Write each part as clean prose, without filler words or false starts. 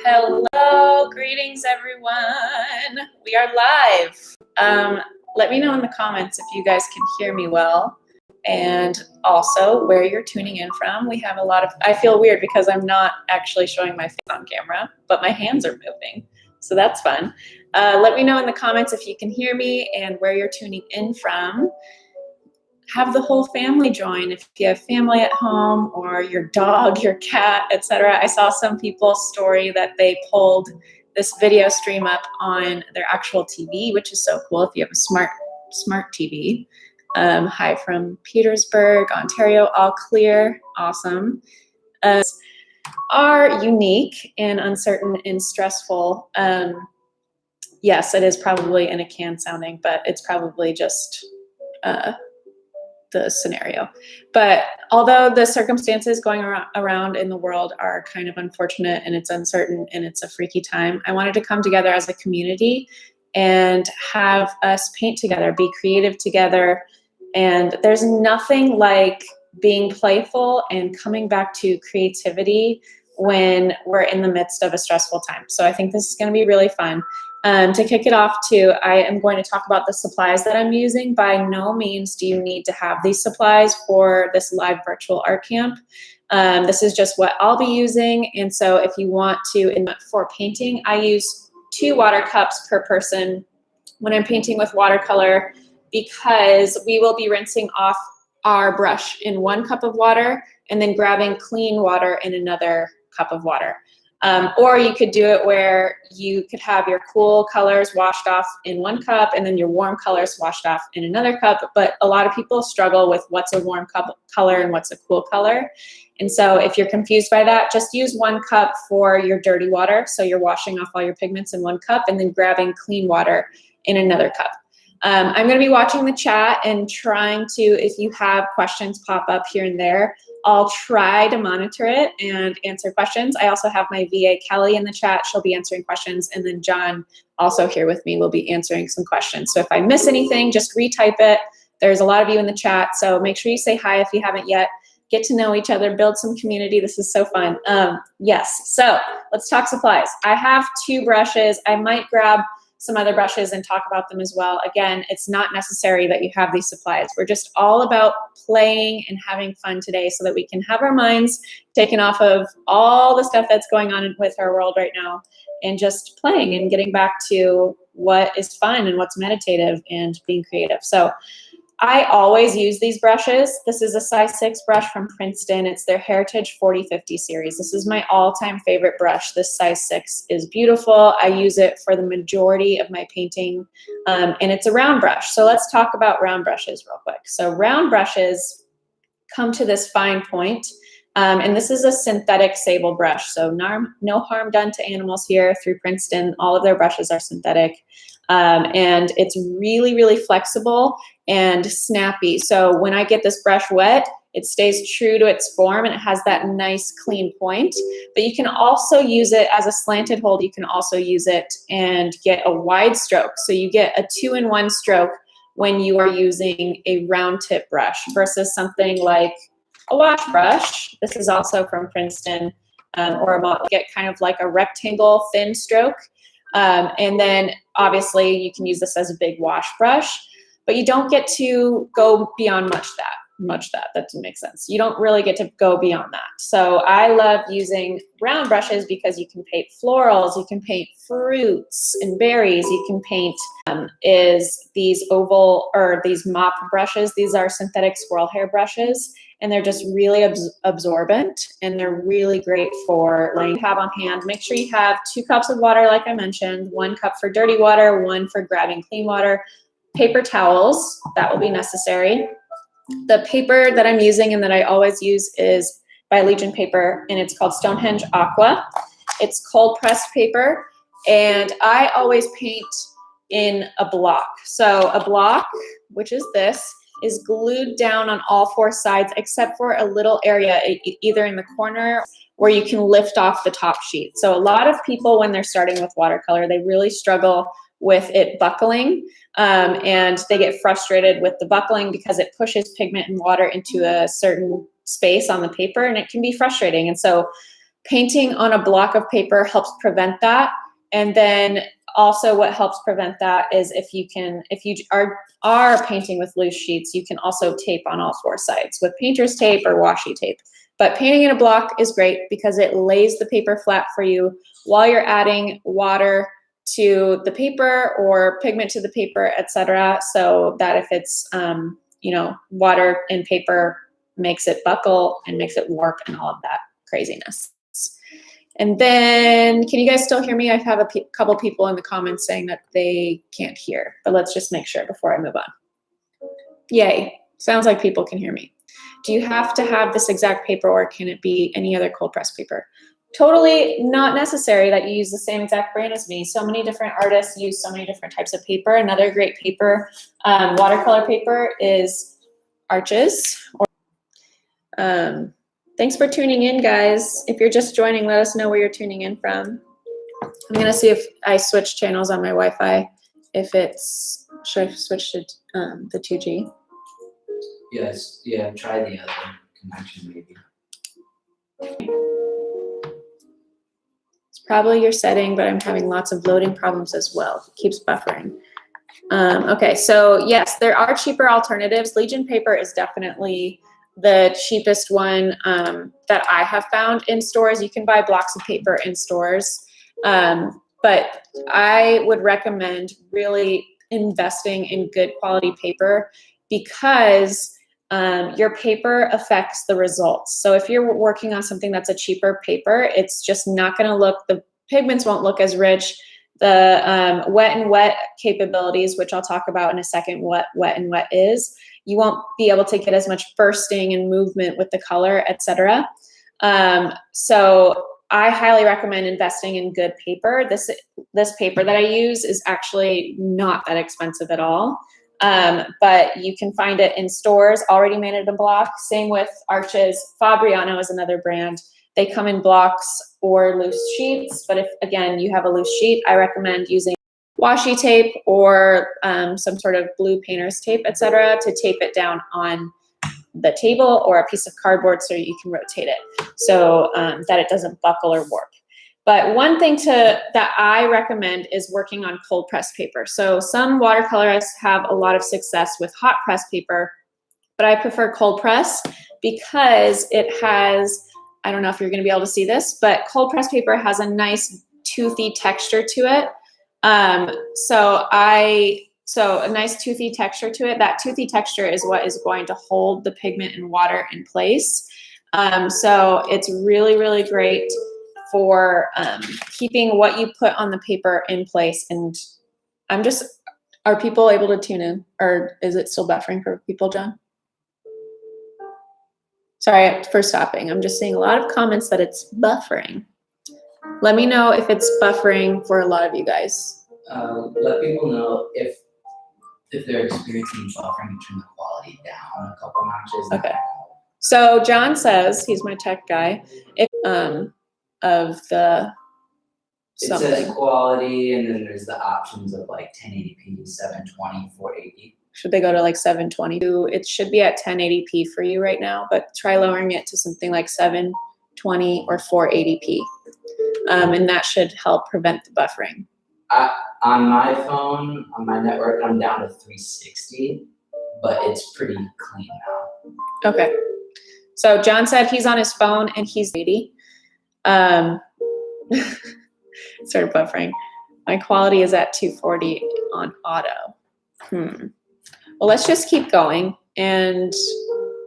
Hello, greetings everyone. We are live. Let me know in the comments if you guys can hear me well, and also where you're tuning in from. We have a lot of, I feel weird because I'm not actually showing my face on camera, but my hands are moving, so that's fun. Let me know in the comments if you can hear me and where you're tuning in from. Have the whole family join if you have family at home, or your dog, your cat, etc. I saw some people's story that they pulled this video stream up on their actual TV, which is so cool if you have a smart TV. Hi from Petersburg, Ontario, all clear, awesome. Are unique and uncertain and stressful. Yes, it is probably in a can sounding, but it's probably just the scenario. But although the circumstances going around in the world are kind of unfortunate and it's uncertain and it's a freaky time, I wanted to come together as a community and have us paint together, be creative together. And there's nothing like being playful and coming back to creativity when we're in the midst of a stressful time. So I think this is going to be really fun. To kick it off too, I am going to talk about the supplies that I'm using. By no means do you need to have these supplies for this live virtual art camp. This is just what I'll be using. And so if you want to, for painting, I use 2 water cups per person when I'm painting with watercolor, because we will be rinsing off our brush in 1 cup of water and then grabbing clean water in another cup of water. Or you could do it where you could have your cool colors washed off in 1 cup and then your warm colors washed off in another cup. But a lot of people struggle with what's a warm color and what's a cool color. And so if you're confused by that, just use 1 cup for your dirty water. So you're washing off all your pigments in 1 cup and then grabbing clean water in another cup. I'm going to be watching the chat and trying to, if you have questions pop up here and there, I'll try to monitor it and answer questions. I also have my VA Kelly in the chat. She'll be answering questions. And then John, also here with me, will be answering some questions. So if I miss anything, just retype it. There's a lot of you in the chat, so make sure you say hi if you haven't yet. Get to know each other, build some community. This is so fun. Yes, so let's talk supplies. I have 2 brushes. I might grab some other brushes and talk about them as well. Again, it's not necessary that you have these supplies. We're just all about playing and having fun today so that we can have our minds taken off of all the stuff that's going on with our world right now and just playing and getting back to what is fun and what's meditative and being creative. So I always use these brushes. This is a size 6 brush from Princeton. It's their Heritage 4050 series. This is my all-time favorite brush. This size 6 is beautiful. I use it for the majority of my painting, and it's a round brush. So let's talk about round brushes real quick. So round brushes come to this fine point, and this is a synthetic Sable brush. So no harm done to animals here through Princeton. All of their brushes are synthetic. And it's really, really flexible and snappy. So when I get this brush wet, it stays true to its form and it has that nice clean point. But you can also use it as a slanted hold. You can also use it and get a wide stroke. So you get a 2-in-1 stroke when you are using a round tip brush versus something like a wash brush. This is also from Princeton, or get kind of like a rectangle thin stroke. And then obviously you can use this as a big wash brush, but you don't get to go beyond that doesn't make sense. You don't really get to go beyond that. So I love using round brushes because you can paint florals, you can paint fruits and berries, you can paint these oval or these mop brushes. These are synthetic squirrel hair brushes, and they're just really absorbent, and they're really great for laying tab on hand. Make sure you have 2 cups of water, like I mentioned, 1 cup for dirty water, 1 for grabbing clean water, paper towels, that will be necessary. The paper that I'm using and that I always use is by Legion paper, and it's called Stonehenge Aqua. It's cold pressed paper, and I always paint in a block. So a block, which is this, is glued down on all 4 sides except for a little area either in the corner where you can lift off the top sheet. So a lot of people, when they're starting with watercolor, they really struggle with it buckling, and they get frustrated with the buckling because it pushes pigment and water into a certain space on the paper, and it can be frustrating. And so painting on a block of paper helps prevent that. And then also what helps prevent that is if you are painting with loose sheets, you can also tape on all 4 sides with painter's tape or washi tape. But painting in a block is great because it lays the paper flat for you while you're adding water to the paper or pigment to the paper, etc. So that if it's, water in paper makes it buckle and makes it warp and all of that craziness. And then, can you guys still hear me? I have a couple people in the comments saying that they can't hear, but let's just make sure before I move on. Yay, sounds like people can hear me. Do you have to have this exact paper or can it be any other cold press paper? Totally not necessary that you use the same exact brand as me. So many different artists use so many different types of paper. Another great paper, watercolor paper, is Arches. Thanks for tuning in, guys. If you're just joining, let us know where you're tuning in from. I'm gonna see if I switch channels on my Wi-Fi. Should I switch to the 2G? Yes, yeah, try the other connection maybe. It's probably your setting, but I'm having lots of loading problems as well. It keeps buffering. Okay, so yes, there are cheaper alternatives. Legion paper is definitely the cheapest one that I have found in stores. You can buy blocks of paper in stores, but I would recommend really investing in good quality paper because your paper affects the results. So if you're working on something that's a cheaper paper, it's just not going to look, the pigments won't look as rich. The wet and wet capabilities, which I'll talk about in a second, what wet and wet is, you won't be able to get as much bursting and movement with the color, etc. So I highly recommend investing in good paper. This paper that I use is actually not that expensive at all. But you can find it in stores already made in a block. Same with Arches. Fabriano is another brand. They come in blocks or loose sheets. But if, again, you have a loose sheet, I recommend using washi tape or some sort of blue painter's tape, etc., to tape it down on the table or a piece of cardboard so you can rotate it so that it doesn't buckle or warp. But one thing that I recommend is working on cold press paper. So some watercolorists have a lot of success with hot press paper, but I prefer cold press because it has, I don't know if you're going to be able to see this, but cold press paper has a nice toothy texture to it. So a nice toothy texture to it. That toothy texture is what is going to hold the pigment and water in place. So it's really, really great for keeping what you put on the paper in place. And are people able to tune in, or is it still buffering for people, John? Sorry for stopping. I'm just seeing a lot of comments that it's buffering. Let me know if it's buffering for a lot of you guys. Let people know if they're experiencing buffering, turn the quality down a couple notches. Okay. So John says, he's my tech guy, of the something. It says quality, and then there's the options of like 1080p, 720, 480. Should they go to like 720? It should be at 1080p for you right now, but try lowering it to something like 720 or 480p. And that should help prevent the buffering. On my phone, on my network, I'm down to 360, but it's pretty clean now. Okay. So John said he's on his phone and he's 80. Started buffering. My quality is at 240 on auto. Well, let's just keep going. And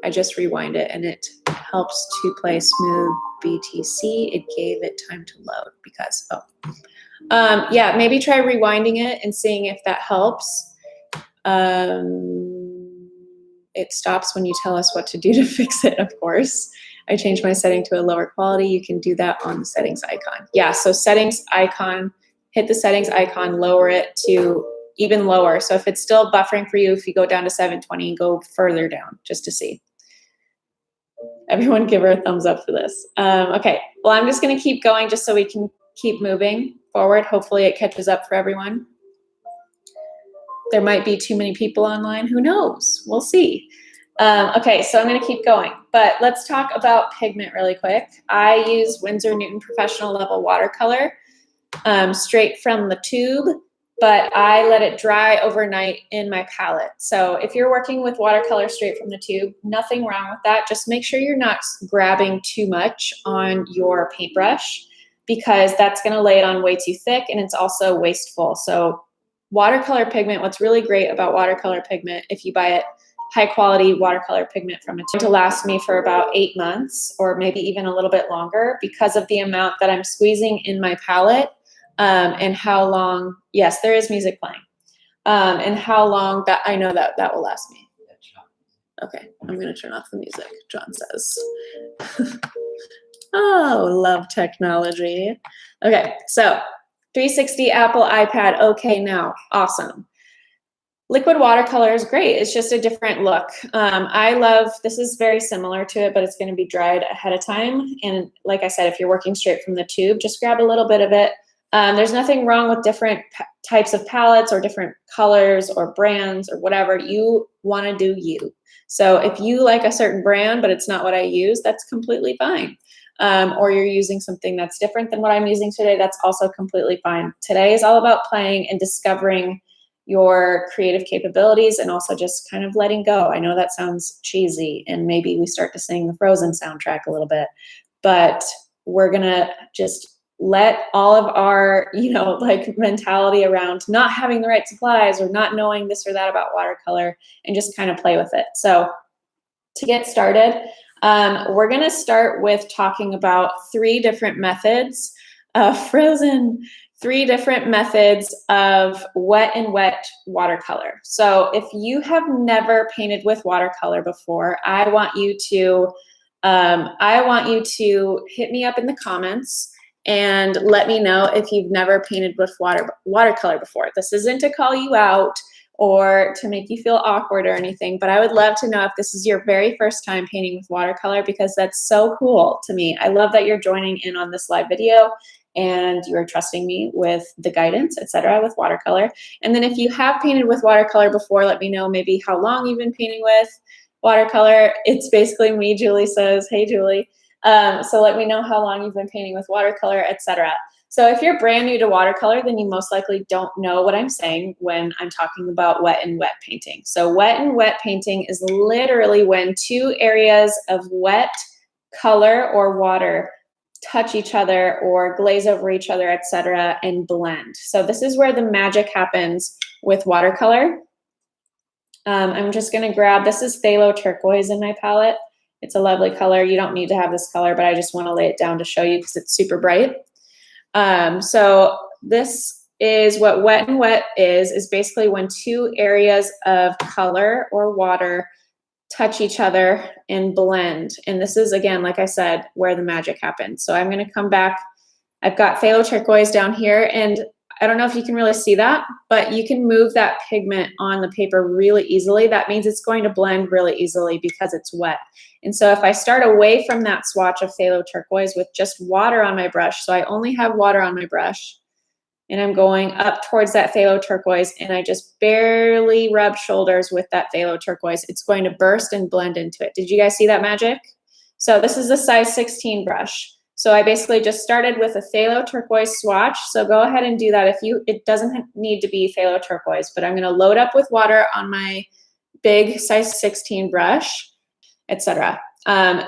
I just rewind it and it helps to play smooth BTC. It gave it time to load because, yeah, maybe try rewinding it and seeing if that helps. It stops when you tell us what to do to fix it, of course. I changed my setting to a lower quality. You can do that on the settings icon. Yeah, so settings icon, hit the settings icon, lower it to even lower. So if it's still buffering for you, if you go down to 720, go further down just to see. Everyone give her a thumbs up for this. Okay, well, I'm just gonna keep going just so we can keep moving forward. Hopefully it catches up for everyone. There might be too many people online, who knows? We'll see. Okay, so I'm gonna keep going, but let's talk about pigment really quick. I use Winsor Newton Professional Level Watercolor, straight from the tube, but I let it dry overnight in my palette. So if you're working with watercolor straight from the tube, nothing wrong with that. Just make sure you're not grabbing too much on your paintbrush, because that's gonna lay it on way too thick and it's also wasteful. So watercolor pigment, what's really great about watercolor pigment, if you buy it high quality watercolor pigment from it, to last me for about 8 months or maybe even a little bit longer, because of the amount that I'm squeezing in my palette, and how long, yes, there is music playing, and how long that I know that will last me. Okay, I'm gonna turn off the music, John says. Oh, love technology. Okay, so 360 Apple iPad, okay now, awesome. Liquid watercolor is great. It's just a different look. I love, this is very similar to it, but it's going to be dried ahead of time. And like I said, if you're working straight from the tube, just grab a little bit of it. There's nothing wrong with different types of palettes or different colors or brands or whatever. You want to do you. So if you like a certain brand, but it's not what I use, that's completely fine. Or you're using something that's different than what I'm using today, that's also completely fine. Today is all about playing and discovering your creative capabilities and also just kind of letting go. I know that sounds cheesy and maybe we start to sing the Frozen soundtrack a little bit, but we're gonna just let all of our, like mentality around not having the right supplies or not knowing this or that about watercolor and just kind of play with it. So to get started, we're gonna start with talking about 3 different methods of three different methods of wet and wet watercolor. So if you have never painted with watercolor before, I want you to hit me up in the comments and let me know if you've never painted with watercolor before. This isn't to call you out or to make you feel awkward or anything, but I would love to know if this is your very first time painting with watercolor, because that's so cool to me. I love that you're joining in on this live video and you are trusting me with the guidance, etc., with watercolor. And then if you have painted with watercolor before, let me know maybe how long you've been painting with watercolor. It's basically me, Julie says, hey Julie. So let me know how long you've been painting with watercolor, etc. So if you're brand new to watercolor, then you most likely don't know what I'm saying when I'm talking about wet and wet painting. So wet and wet painting is literally when 2 areas of wet color or water touch each other or glaze over each other, etc., and blend. So this is where the magic happens with watercolor. I'm just gonna grab, this is phthalo turquoise in my palette. It's a lovely color. You don't need to have this color, but I just wanna lay it down to show you because it's super bright. So this is what wet and wet is basically when 2 areas of color or water touch each other and blend. And this is, again, like I said, where the magic happens. So I'm gonna come back. I've got phthalo turquoise down here, and I don't know if you can really see that, but you can move that pigment on the paper really easily. That means it's going to blend really easily because it's wet. And so if I start away from that swatch of phthalo turquoise with just water on my brush, so I only have water on my brush, and I'm going up towards that phthalo turquoise, and I just barely rub shoulders with that phthalo turquoise, it's going to burst and blend into it. Did you guys see that magic? So this is a size 16 brush. So I basically just started with a phthalo turquoise swatch. So go ahead and do that. It doesn't need to be phthalo turquoise, but I'm gonna load up with water on my big size 16 brush, etc.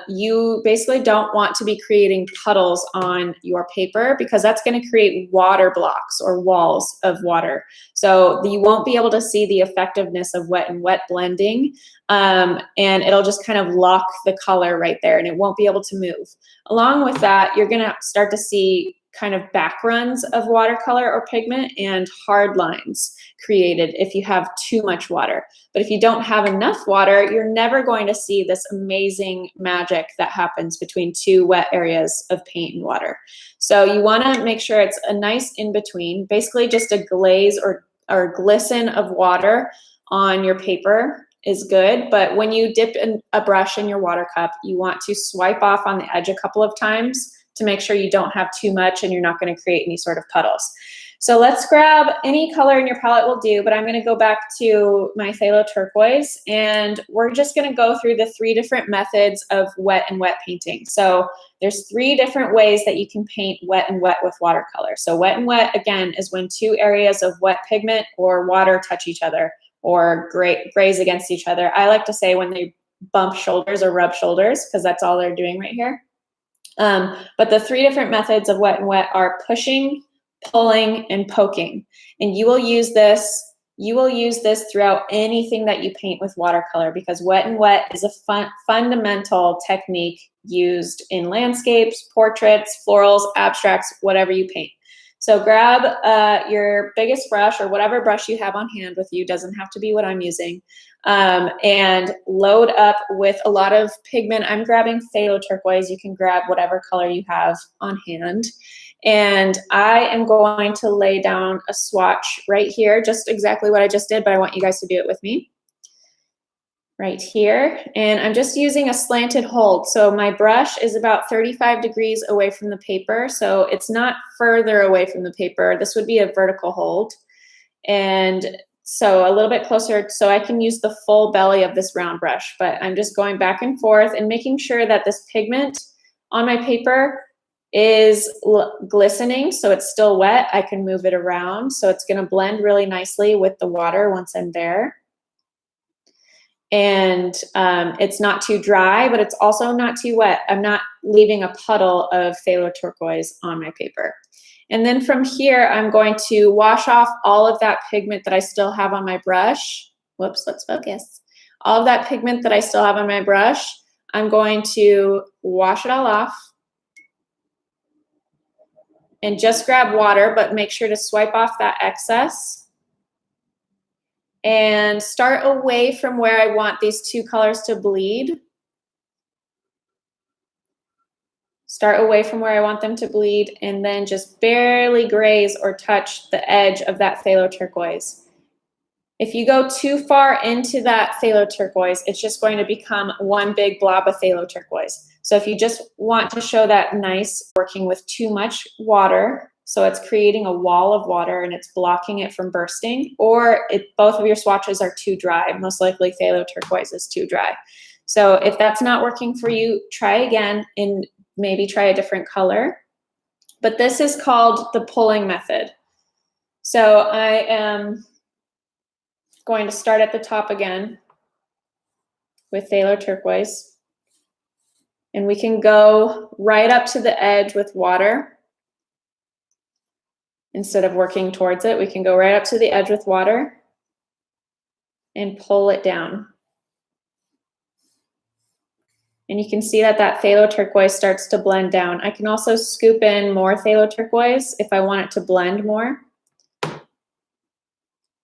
You basically don't want to be creating puddles on your paper because that's going to create water blocks or walls of water. So you won't be able to see the effectiveness of wet and wet blending, and it'll just kind of lock the color right there and it won't be able to move. Along with that, you're going to start to see kind of back runs of watercolor or pigment and hard lines created if you have too much water. But if you don't have enough water, you're never going to see this amazing magic that happens between 2 wet areas of paint and water. So you want to make sure it's a nice in-between, basically just a glaze or glisten of water on your paper is good. But when you dip in a brush in your water cup, you want to swipe off on the edge a couple of times to make sure you don't have too much and you're not going to create any sort of puddles. So let's grab any color in your palette will do, but I'm gonna go back to my phthalo turquoise, and we're just gonna go through the 3 different methods of wet and wet painting. So there's 3 different ways that you can paint wet and wet with watercolor. So wet and wet, again, is when 2 areas of wet pigment or water touch each other or graze against each other. I like to say when they bump shoulders or rub shoulders, because that's all they're doing right here. But the 3 different methods of wet and wet are pushing, pulling, and poking. And you will use this throughout anything that you paint with watercolor, because wet and wet is a fundamental technique used in landscapes, portraits, florals, abstracts, whatever you paint. So grab your biggest brush or whatever brush you have on hand with you, doesn't have to be what I'm using, and load up with a lot of pigment. I'm grabbing phthalo turquoise. You can grab whatever color you have on hand. And I am going to lay down a swatch right here, just exactly what I just did, but I want you guys to do it with me. Right here, and I'm just using a slanted hold. So my brush is about 35 degrees away from the paper, so it's not further away from the paper. This would be a vertical hold. And so a little bit closer, so I can use the full belly of this round brush, but I'm just going back and forth and making sure that this pigment on my paper is glistening, so it's still wet. I can move it around, so it's gonna blend really nicely with the water once I'm there. And it's not too dry, but it's also not too wet. I'm not leaving a puddle of phthalo turquoise on my paper. And then from here, I'm going to wash off all of that pigment that I still have on my brush. Whoops, let's focus. All of that pigment that I still have on my brush, I'm going to wash it all off. And just grab water, but make sure to swipe off that excess. And start away from where I want these 2 colors to bleed. Start away from where I want them to bleed, and then just barely graze or touch the edge of that phthalo turquoise. If you go too far into that phthalo turquoise, it's just going to become one big blob of phthalo turquoise. So if you just want to show that nice working with too much water, so it's creating a wall of water and it's blocking it from bursting, or both of your swatches are too dry, most likely phthalo turquoise is too dry. So if that's not working for you, try again and maybe try a different color. But this is called the pulling method. So I am going to start at the top again with phthalo turquoise. And we can go right up to the edge with water. Instead of working towards it, we can go right up to the edge with water and pull it down. And you can see that that phthalo turquoise starts to blend down. I can also scoop in more phthalo turquoise if I want it to blend more,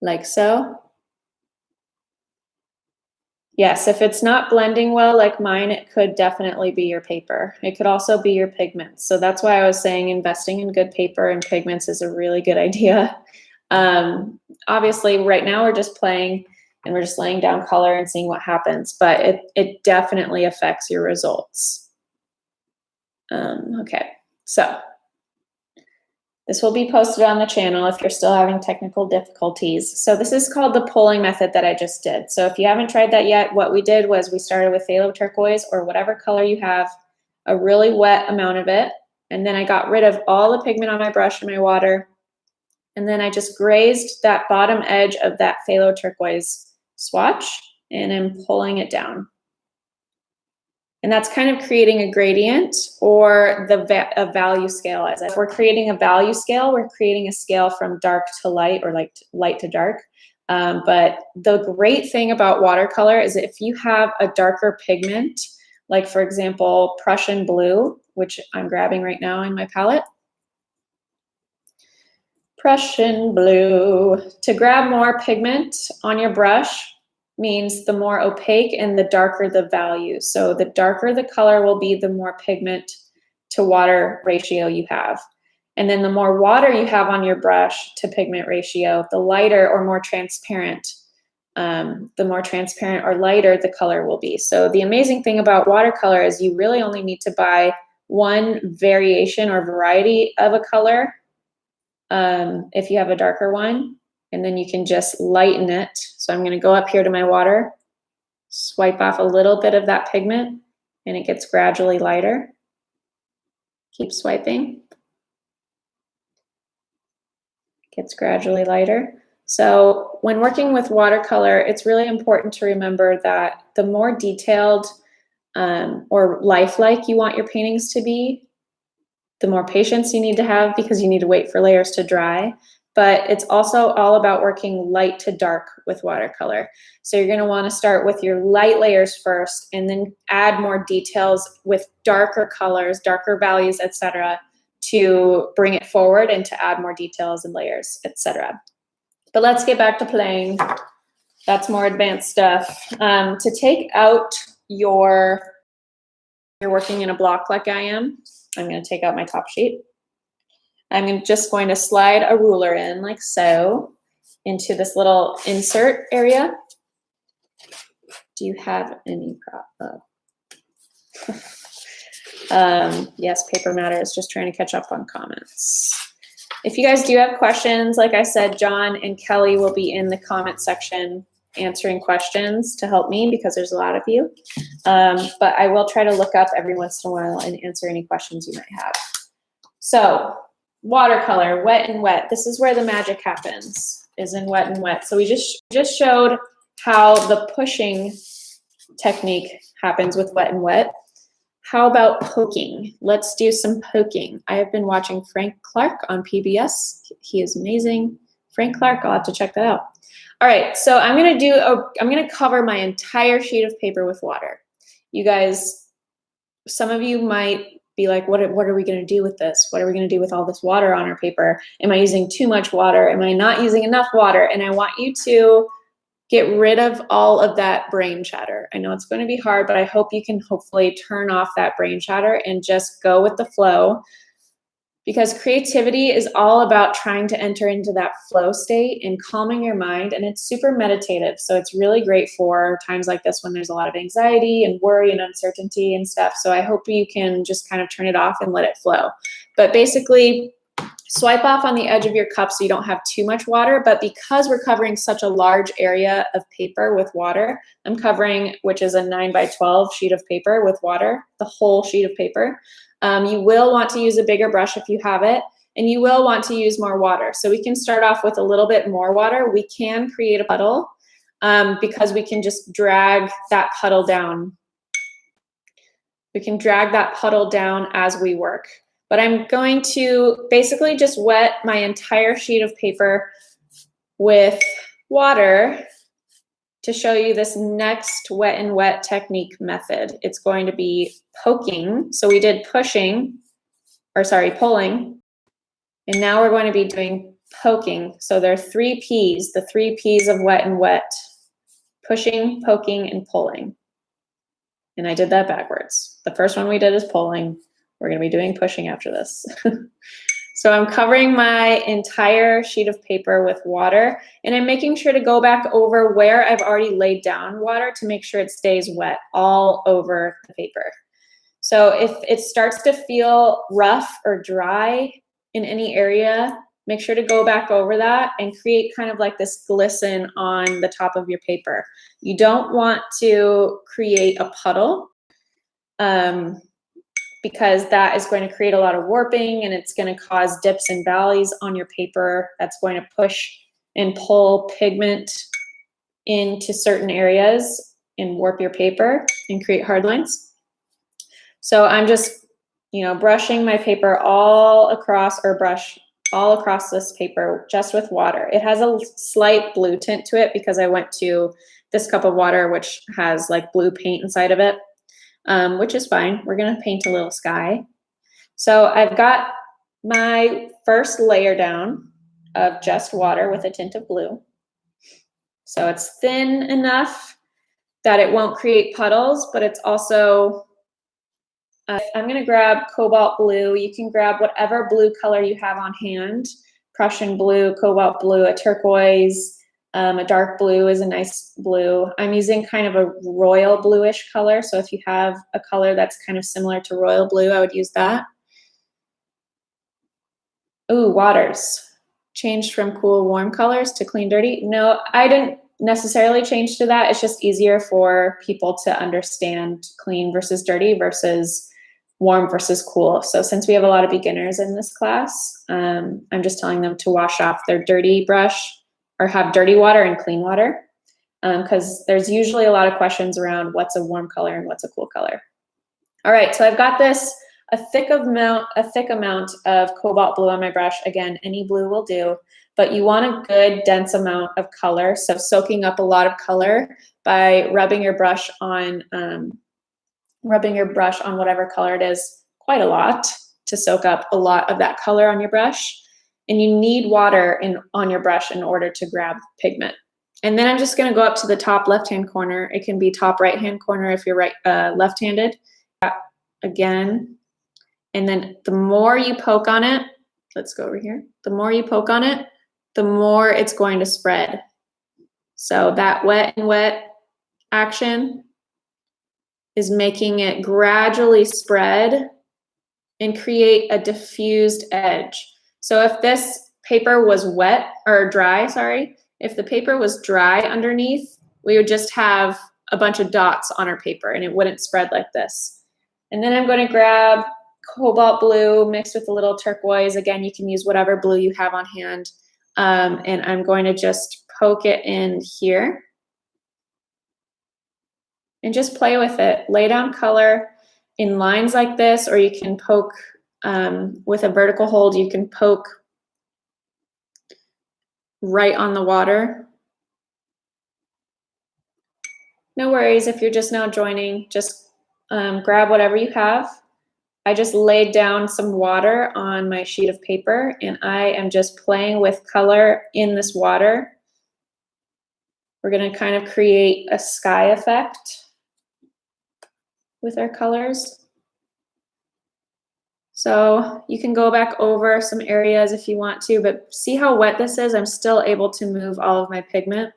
like so. Yes, if it's not blending well like mine, it could definitely be your paper. It could also be your pigments. So that's why I was saying investing in good paper and pigments is a really good idea. Obviously, right now we're just playing and we're just laying down color and seeing what happens, but it definitely affects your results. Okay, so this will be posted on the channel if you're still having technical difficulties. So this is called the pulling method that I just did. So if you haven't tried that yet, what we did was we started with phthalo turquoise or whatever color you have, a really wet amount of it. And then I got rid of all the pigment on my brush and my water. And then I just grazed that bottom edge of that phthalo turquoise swatch and I'm pulling it down. And that's kind of creating a gradient or a value scale. As if we're creating a value scale, we're creating a scale from dark to light or like light to dark. But the great thing about watercolor is if you have a darker pigment, like for example, Prussian blue, which I'm grabbing right now in my palette. Prussian blue. To grab more pigment on your brush means the more opaque and the darker the value. So the darker the color will be, the more pigment to water ratio you have. And then the more water you have on your brush to pigment ratio, the lighter or more transparent, or lighter the color will be. So the amazing thing about watercolor is you really only need to buy one variation or variety of a color if you have a darker one, and then you can just lighten it. So I'm gonna go up here to my water, swipe off a little bit of that pigment, and it gets gradually lighter. Keep swiping. Gets gradually lighter. So when working with watercolor, it's really important to remember that the more detailed or lifelike you want your paintings to be, the more patience you need to have because you need to wait for layers to dry. But it's also all about working light to dark with watercolor. So you're gonna wanna start with your light layers first and then add more details with darker colors, darker values, etc., to bring it forward and to add more details and layers, etc. But let's get back to playing. That's more advanced stuff. To take out you're working in a block like I am, I'm gonna take out my top sheet. I'm just going to slide a ruler in like so into this little insert area. Do you have any yes, paper matters, just trying to catch up on comments. If you guys do have questions, like I said, John and Kelly will be in the comment section answering questions to help me because there's a lot of you. But I will try to look up every once in a while and answer any questions you might have. So watercolor, wet and wet. This is where the magic happens, is in wet and wet. So we just showed how the pushing technique happens with wet and wet. How about poking? Let's do some poking. I have been watching Frank Clark on PBS. He is amazing. Frank Clark, I'll have to check that out. All right, so I'm gonna cover my entire sheet of paper with water. You guys, some of you might be like, what are we gonna do with this? What are we gonna do with all this water on our paper? Am I using too much water? Am I not using enough water? And I want you to get rid of all of that brain chatter. I know it's going to be hard, but I hope you can hopefully turn off that brain chatter and just go with the flow, because creativity is all about trying to enter into that flow state and calming your mind, and it's super meditative. So it's really great for times like this when there's a lot of anxiety and worry and uncertainty and stuff. So I hope you can just kind of turn it off and let it flow. But basically, swipe off on the edge of your cup so you don't have too much water, but because we're covering such a large area of paper with water, I'm covering, which is a 9x12 sheet of paper with water, the whole sheet of paper. You will want to use a bigger brush if you have it, and you will want to use more water. So we can start off with a little bit more water. We can create a puddle because we can just drag that puddle down. We can drag that puddle down as we work. But I'm going to basically just wet my entire sheet of paper with water to show you this next wet and wet technique method. It's going to be poking. So we did pushing, or sorry, pulling. And now we're going to be doing poking. So there are 3 P's, the 3 P's of wet and wet: pushing, poking, and pulling. And I did that backwards. The first one we did is pulling. We're going to be doing pushing after this. So I'm covering my entire sheet of paper with water, and I'm making sure to go back over where I've already laid down water to make sure it stays wet all over the paper. So if it starts to feel rough or dry in any area, make sure to go back over that and create kind of like this glisten on the top of your paper. You don't want to create a puddle. Because that is going to create a lot of warping, and it's going to cause dips and valleys on your paper. That's going to push and pull pigment into certain areas and warp your paper and create hard lines. So I'm just, brushing my paper all across, or brush all across this paper just with water. It has a slight blue tint to it because I went to this cup of water, which has like blue paint inside of it. Which is fine. We're gonna paint a little sky. So I've got my first layer down of just water with a tint of blue. So it's thin enough that it won't create puddles, but it's also, I'm gonna grab cobalt blue. You can grab whatever blue color you have on hand: Prussian blue, cobalt blue, a turquoise, a dark blue is a nice blue. I'm using kind of a royal bluish color, so if you have a color that's kind of similar to royal blue, I would use that. Ooh, waters. changed from cool, warm colors to clean, dirty. No, I didn't necessarily change to that. It's just easier for people to understand clean versus dirty versus warm versus cool. So since we have a lot of beginners in this class, I'm just telling them to wash off their dirty brush or have dirty water and clean water, because there's usually a lot of questions around what's a warm color and what's a cool color. All right, so I've got this, a thick amount of cobalt blue on my brush. Again, any blue will do, but you want a good dense amount of color. So soaking up a lot of color by rubbing your brush on whatever color it is quite a lot to soak up a lot of that color on your brush. And you need water on your brush in order to grab pigment. And then I'm just gonna go up to the top left-hand corner. It can be top right-hand corner if you're left-handed. Again, and then the more you poke on it, let's go over here. The more you poke on it, the more it's going to spread. So that wet and wet action is making it gradually spread and create a diffused edge. So if this paper was wet or dry, sorry, if the paper was dry underneath, we would just have a bunch of dots on our paper and it wouldn't spread like this. And then I'm going to grab cobalt blue mixed with a little turquoise. Again, you can use whatever blue you have on hand. And I'm going to just poke it in here and just play with it. Lay down color in lines like this, or you can poke with a vertical hold. You can poke right on the water. No worries if you're just now joining, just grab whatever you have. I just laid down some water on my sheet of paper and I am just playing with color in this water. We're going to kind of create a sky effect with our colors. So you can go back over some areas if you want to, but see how wet this is? I'm still able to move all of my pigment.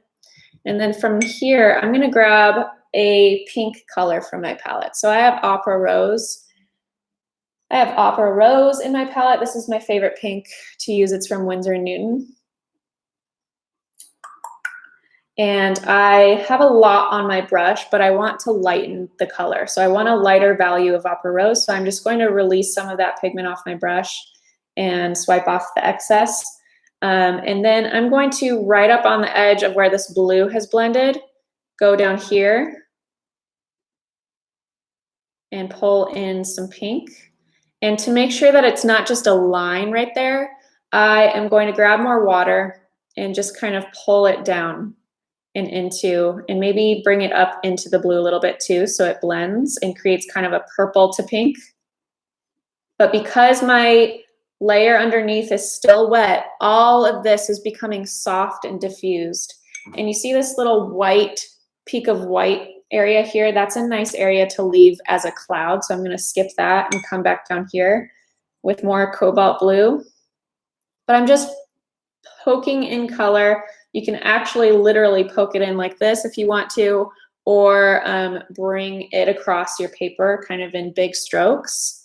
And then from here, I'm going to grab a pink color from my palette. So I have Opera Rose. I have Opera Rose in my palette. This is my favorite pink to use. It's from Winsor & Newton. And I have a lot on my brush, but I want to lighten the color. So I want a lighter value of Opera Rose. So I'm just going to release some of that pigment off my brush and swipe off the excess. And then I'm going to, right up on the edge of where this blue has blended, go down here and pull in some pink. And to make sure that it's not just a line right there, I am going to grab more water and just kind of pull it down and into, and maybe bring it up into the blue a little bit too, so it blends and creates kind of a purple to pink. But because my layer underneath is still wet, all of this is becoming soft and diffused. And you see this little white, peak of white area here? That's a nice area to leave as a cloud. So I'm going to skip that and come back down here with more cobalt blue. But I'm just poking in color. You can actually literally poke it in like this if you want to, or bring it across your paper kind of in big strokes.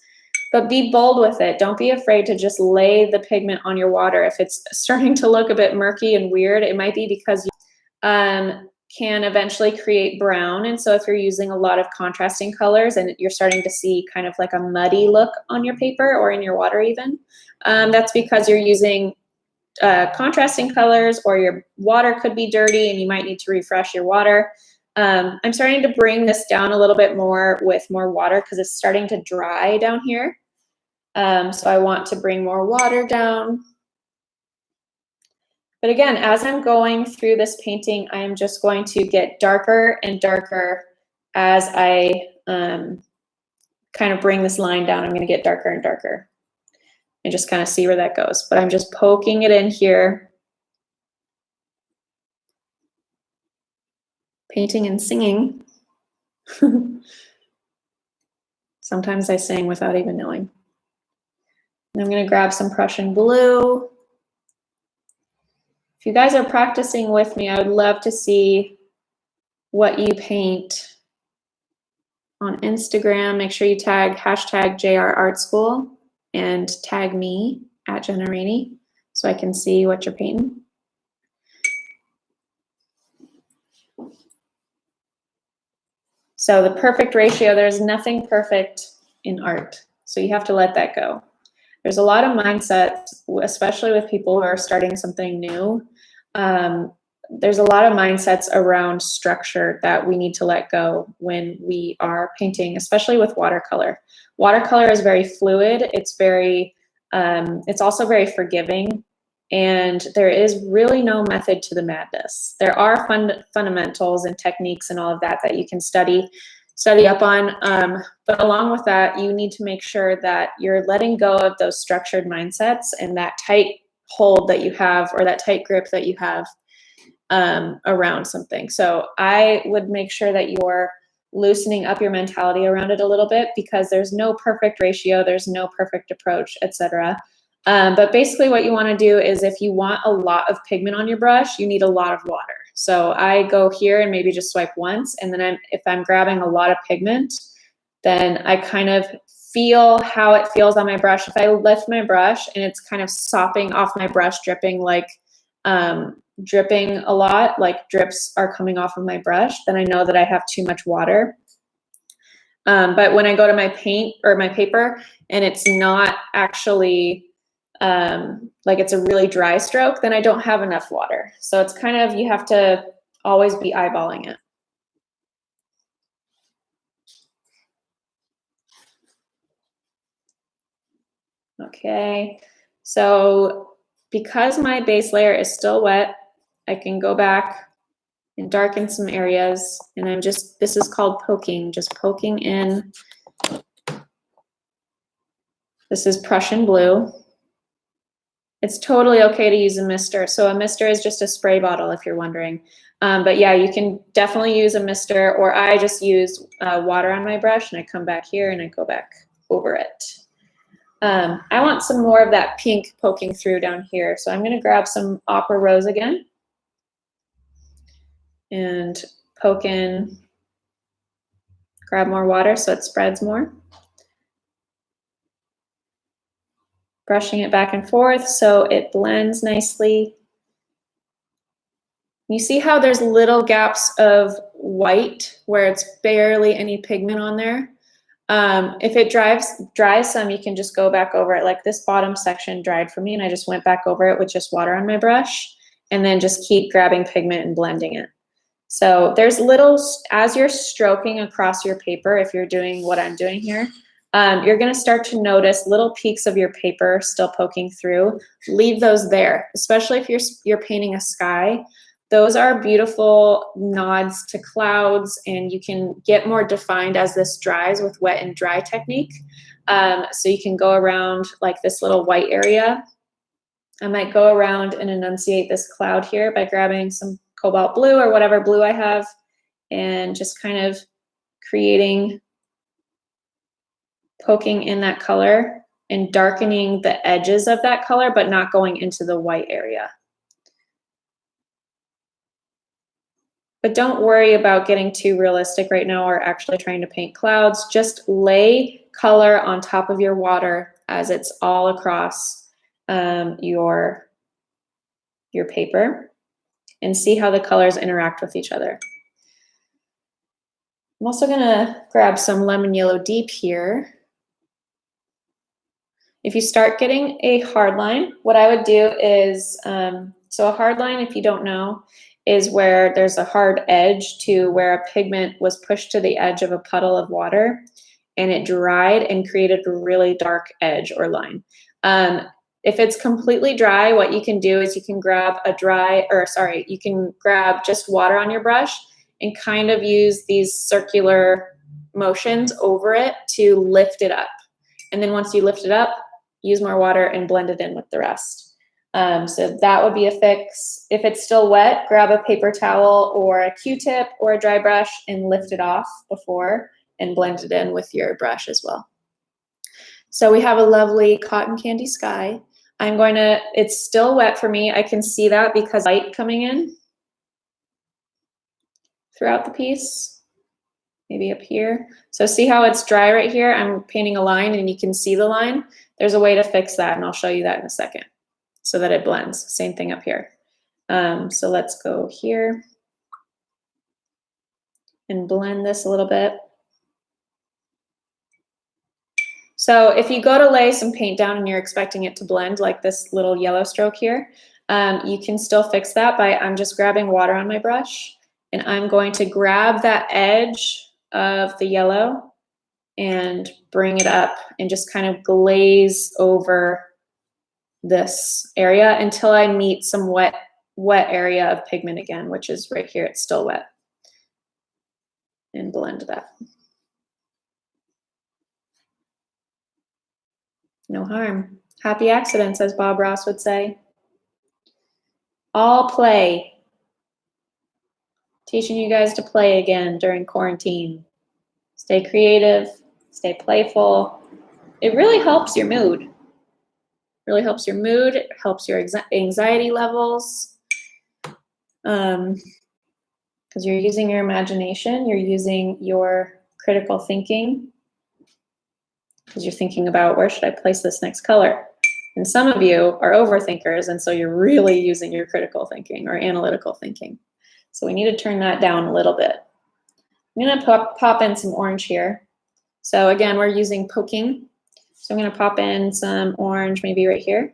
But be bold with it. Don't be afraid to just lay the pigment on your water. If it's starting to look a bit murky and weird, it might be because you can eventually create brown. And so if you're using a lot of contrasting colors and you're starting to see kind of like a muddy look on your paper or in your water even, that's because you're using contrasting colors, or your water could be dirty and you might need to refresh your water. I'm starting to bring this down a little bit more with more water because it's starting to dry down here. So I want to bring more water down. But again, as I'm going through this painting, I am just going to get darker and darker as I kind of bring this line down. I'm going to get darker and darker and just kind of see where that goes. But I'm just poking it in here, painting and singing. Sometimes I sing without even knowing. And I'm going to grab some Prussian blue. If you guys are practicing with me, I would love to see what you paint on Instagram. Make sure you tag #JR Art School and tag me at Jenna Rainey. so I can see what you're painting. So the perfect ratio, there's nothing perfect in art. So you have to let that go. There's a lot of mindsets, especially with people who are starting something new. There's a lot of mindsets around structure that we need to let go when we are painting, especially with watercolor. Watercolor is very fluid. It's also very forgiving. And there is really no method to the madness. There are fundamentals and techniques and all of that that you can study up on. But along with that, you need to make sure that you're letting go of those structured mindsets and that tight hold that you have, or that tight grip that you have around something. So I would make sure that you're loosening up your mentality around it a little bit, because there's no perfect ratio, there's no perfect approach, etc. But basically what you want to do is, if you want a lot of pigment on your brush, you need a lot of water. So I go here and maybe just swipe once, and then if I'm grabbing a lot of pigment, then I kind of feel how it feels on my brush. If I lift my brush and it's kind of sopping off my brush, dripping a lot, like drips are coming off of my brush, then I know that I have too much water. But when I go to my paint or my paper and it's not actually like it's a really dry stroke, then I don't have enough water. So it's kind of, you have to always be eyeballing it. Okay, so because my base layer is still wet, I can go back and darken some areas, and this is called poking, just poking in. This is Prussian blue. It's totally okay to use a mister. So a mister is just a spray bottle, if you're wondering. But yeah, you can definitely use a mister, or I just use water on my brush and I come back here and I go back over it. I want some more of that pink poking through down here. So I'm gonna grab some Opera Rose again and poke in, grab more water so it spreads more. Brushing it back and forth so it blends nicely. You see how there's little gaps of white where it's barely any pigment on there? If it dries some, you can just go back over it. Like this bottom section dried for me, and I just went back over it with just water on my brush, and then just keep grabbing pigment and blending it. So there's little, as you're stroking across your paper, if you're doing what I'm doing here, you're gonna start to notice little peaks of your paper still poking through. Leave those there, especially if you're painting a sky. Those are beautiful nods to clouds, and you can get more defined as this dries with wet and dry technique. So you can go around like this little white area. I might go around and enunciate this cloud here by grabbing some cobalt blue or whatever blue I have, and just kind of creating, poking in that color and darkening the edges of that color, but not going into the white area. But don't worry about getting too realistic right now or actually trying to paint clouds. Just lay color on top of your water as it's all across your paper, and see how the colors interact with each other. I'm also gonna grab some lemon yellow deep here. If you start getting a hard line, what I would do is, so a hard line, if you don't know, is where there's a hard edge to where a pigment was pushed to the edge of a puddle of water and it dried and created a really dark edge or line. If it's completely dry, what you can do is you can grab you can grab just water on your brush and kind of use these circular motions over it to lift it up. And then once you lift it up, use more water and blend it in with the rest. So that would be a fix. If it's still wet, grab a paper towel or a Q-tip or a dry brush and lift it off before and blend it in with your brush as well. So we have a lovely cotton candy sky. It's still wet for me. I can see that because light coming in throughout the piece, maybe up here. So see how it's dry right here? I'm painting a line and you can see the line. There's a way to fix that, and I'll show you that in a second. so that it blends. Same thing up here. So let's go here and blend this a little bit. So if you go to lay some paint down and you're expecting it to blend like this little yellow stroke here, you can still fix that by, I'm just grabbing water on my brush and I'm going to grab that edge of the yellow and bring it up and just kind of glaze over this area until I meet some wet area of pigment again, which is right here. It's still wet. And blend that. No harm. Happy accidents, as Bob Ross would say. All play. Teaching you guys to play again during quarantine. Stay creative, stay playful. It really helps your mood. Really helps your mood, it helps your anxiety levels. Because you're using your imagination, you're using your critical thinking. Because you're thinking about, where should I place this next color? And some of you are overthinkers, and so you're really using your critical thinking or analytical thinking. So we need to turn that down a little bit. I'm gonna pop in some orange here. So again, we're using poking. So I'm gonna pop in some orange maybe right here.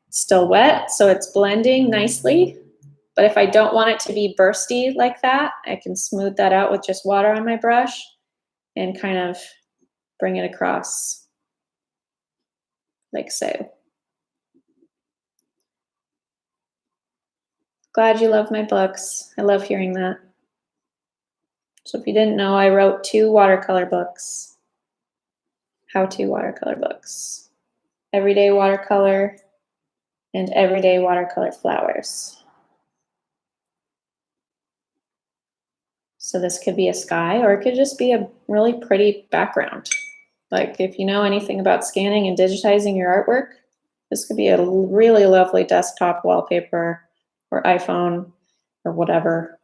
It's still wet, so it's blending nicely. But if I don't want it to be bursty like that, I can smooth that out with just water on my brush and kind of bring it across like so. Glad you love my books. I love hearing that. So if you didn't know, I wrote 2 watercolor books. How-to watercolor books. Everyday Watercolor and Everyday Watercolor Flowers. So this could be a sky, or it could just be a really pretty background. Like if you know anything about scanning and digitizing your artwork, this could be a really lovely desktop wallpaper or iPhone or whatever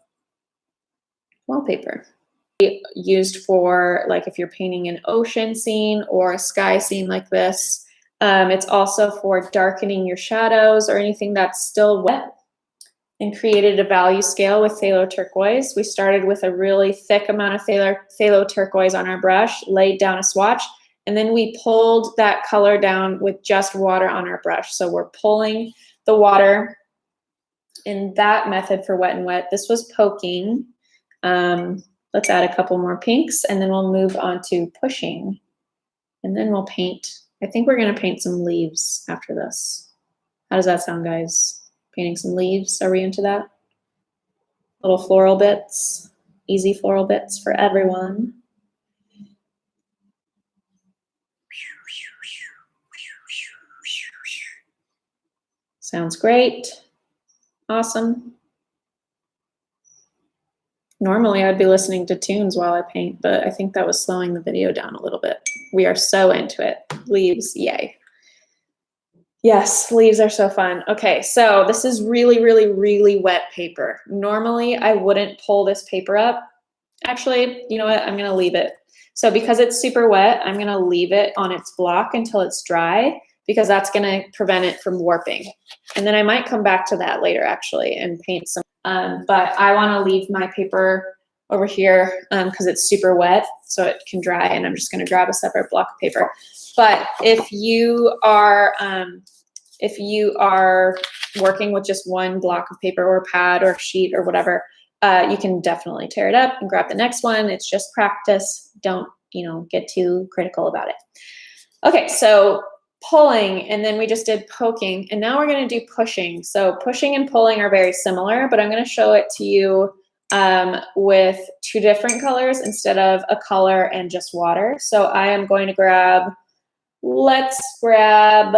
wallpaper. Used for like if you're painting an ocean scene or a sky scene like this. It's also for darkening your shadows or anything that's still wet, and created a value scale with phthalo turquoise. We started with a really thick amount of phthalo turquoise on our brush, laid down a swatch, and then we pulled that color down with just water on our brush. So we're pulling the water in that method for wet and wet. This was poking. Let's add a couple more pinks and then we'll move on to pushing. And then we'll paint. I think we're gonna paint some leaves after this. How does that sound, guys? Painting some leaves, are we into that? Little floral bits, easy floral bits for everyone. Sounds great. Awesome. Normally I'd be listening to tunes while I paint, but I think that was slowing the video down a little bit. We are so into it. Leaves, yay. Yes, leaves are so fun. Okay, so this is really, really, really wet paper. Normally I wouldn't pull this paper up. Actually, you know what? I'm gonna leave it. So because it's super wet, I'm gonna leave it on its block until it's dry, because that's gonna prevent it from warping. And then I might come back to that later actually and paint some. But I wanna leave my paper over here because it's super wet so it can dry, and I'm just gonna grab a separate block of paper. But if you are working with just one block of paper or pad or sheet or whatever, you can definitely tear it up and grab the next one. It's just practice. Don't, get too critical about it. Okay, so pulling, and then we just did poking, and now we're gonna do pushing. So pushing and pulling are very similar, but I'm gonna show it to you with 2 different colors instead of a color and just water. So I am going to grab, let's grab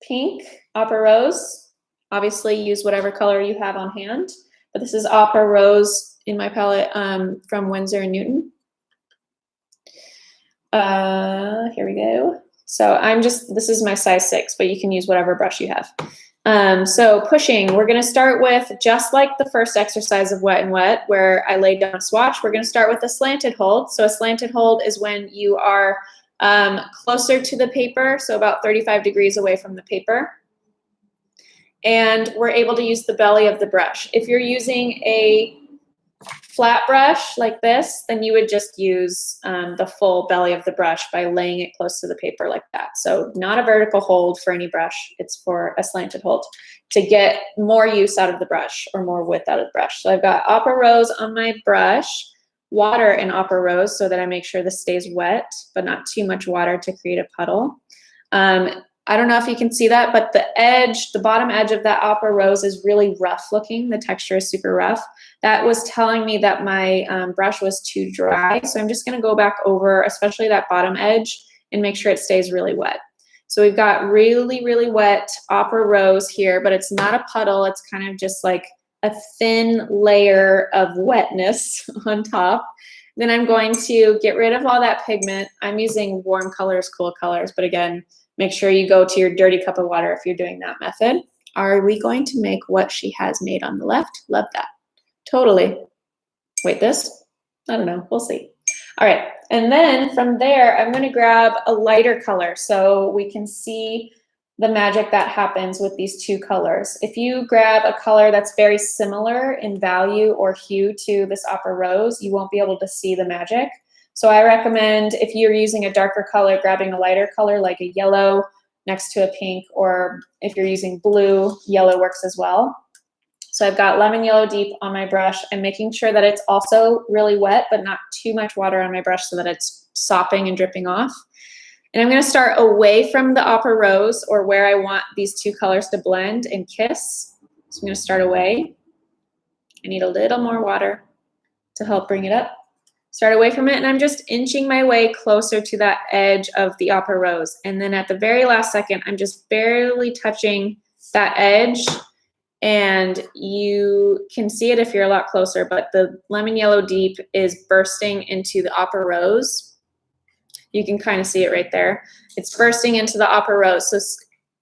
pink, Opera Rose. Obviously use whatever color you have on hand, but this is Opera Rose in my palette from Winsor and Newton. Here we go. So this is my size 6, but you can use whatever brush you have. So pushing, we're gonna start with, just like the first exercise of wet and wet, where I laid down a swatch, we're gonna start with a slanted hold. So a slanted hold is when you are closer to the paper, so about 35 degrees away from the paper. And we're able to use the belly of the brush. If you're using a flat brush like this, then you would just use the full belly of the brush by laying it close to the paper like that. So not a vertical hold for any brush, it's for a slanted hold to get more use out of the brush or more width out of the brush. So I've got Opera Rose on my brush, water in Opera Rose so that I make sure this stays wet, but not too much water to create a puddle. I don't know if you can see that, but the edge, the bottom edge of that Opera Rose is really rough looking. The texture is super rough. That was telling me that my brush was too dry. So I'm just gonna go back over, especially that bottom edge, and make sure it stays really wet. So we've got really, really wet Opera Rose here, but it's not a puddle. It's kind of just like a thin layer of wetness on top. Then I'm going to get rid of all that pigment. I'm using warm colors, cool colors, but again, make sure you go to your dirty cup of water if you're doing that method. Are we going to make what she has made on the left? Love that. Totally. Wait, this? I don't know. We'll see. All right. And then from there, I'm going to grab a lighter color so we can see the magic that happens with these two colors. If you grab a color that's very similar in value or hue to this Opera Rose, you won't be able to see the magic. So I recommend if you're using a darker color, grabbing a lighter color like a yellow next to a pink, or if you're using blue, yellow works as well. So I've got Lemon Yellow Deep on my brush. I'm making sure that it's also really wet, but not too much water on my brush so that it's sopping and dripping off. And I'm gonna start away from the Opera Rose, or where I want these two colors to blend and kiss. So I'm gonna start away. I need a little more water to help bring it up. Start away from it, and I'm just inching my way closer to that edge of the Opera Rose. And then at the very last second, I'm just barely touching that edge, and you can see it if you're a lot closer, but the Lemon Yellow Deep is bursting into the Opera Rose. You can kind of see it right there. It's bursting into the Opera Rose. So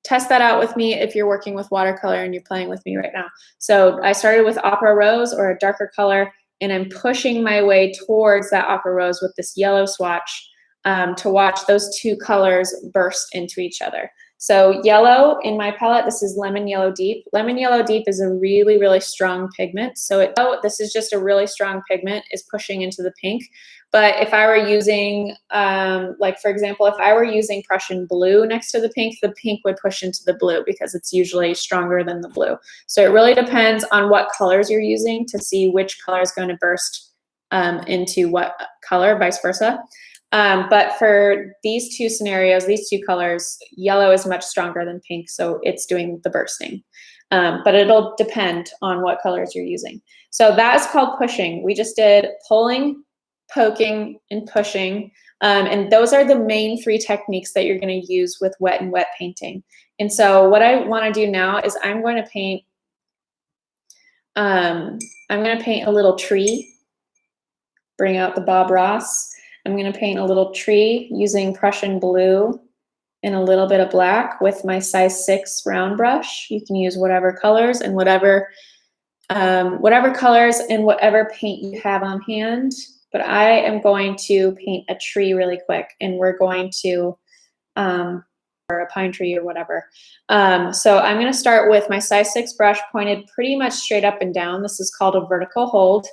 test that out with me if you're working with watercolor and you're playing with me right now. So I started with Opera Rose, or a darker color, and I'm pushing my way towards that Opera Rose with this yellow swatch to watch those two colors burst into each other. So yellow in my palette, this is Lemon Yellow Deep. Lemon Yellow Deep is a really, really strong pigment. So this is just a really strong pigment, is pushing into the pink. But if I were using, like for example, if I were using Prussian blue next to the pink would push into the blue because it's usually stronger than the blue. So it really depends on what colors you're using to see which color is going to burst into what color, vice versa. But for these two scenarios, these two colors, yellow is much stronger than pink, so it's doing the bursting. But it'll depend on what colors you're using. So that is called pushing. We just did pulling, poking, and pushing. And those are the main three techniques that you're going to use with wet and wet painting. And so what I want to do now is I'm going to paint a little tree, bring out the Bob Ross. I'm going to paint a little tree using Prussian blue and a little bit of black with my size 6 round brush. You can use whatever colors and whatever colors and whatever paint you have on hand. But I am going to paint a tree really quick, and we're going to, or a pine tree or whatever. So I'm going to start with my size 6 brush pointed pretty much straight up and down. This is called a vertical hold.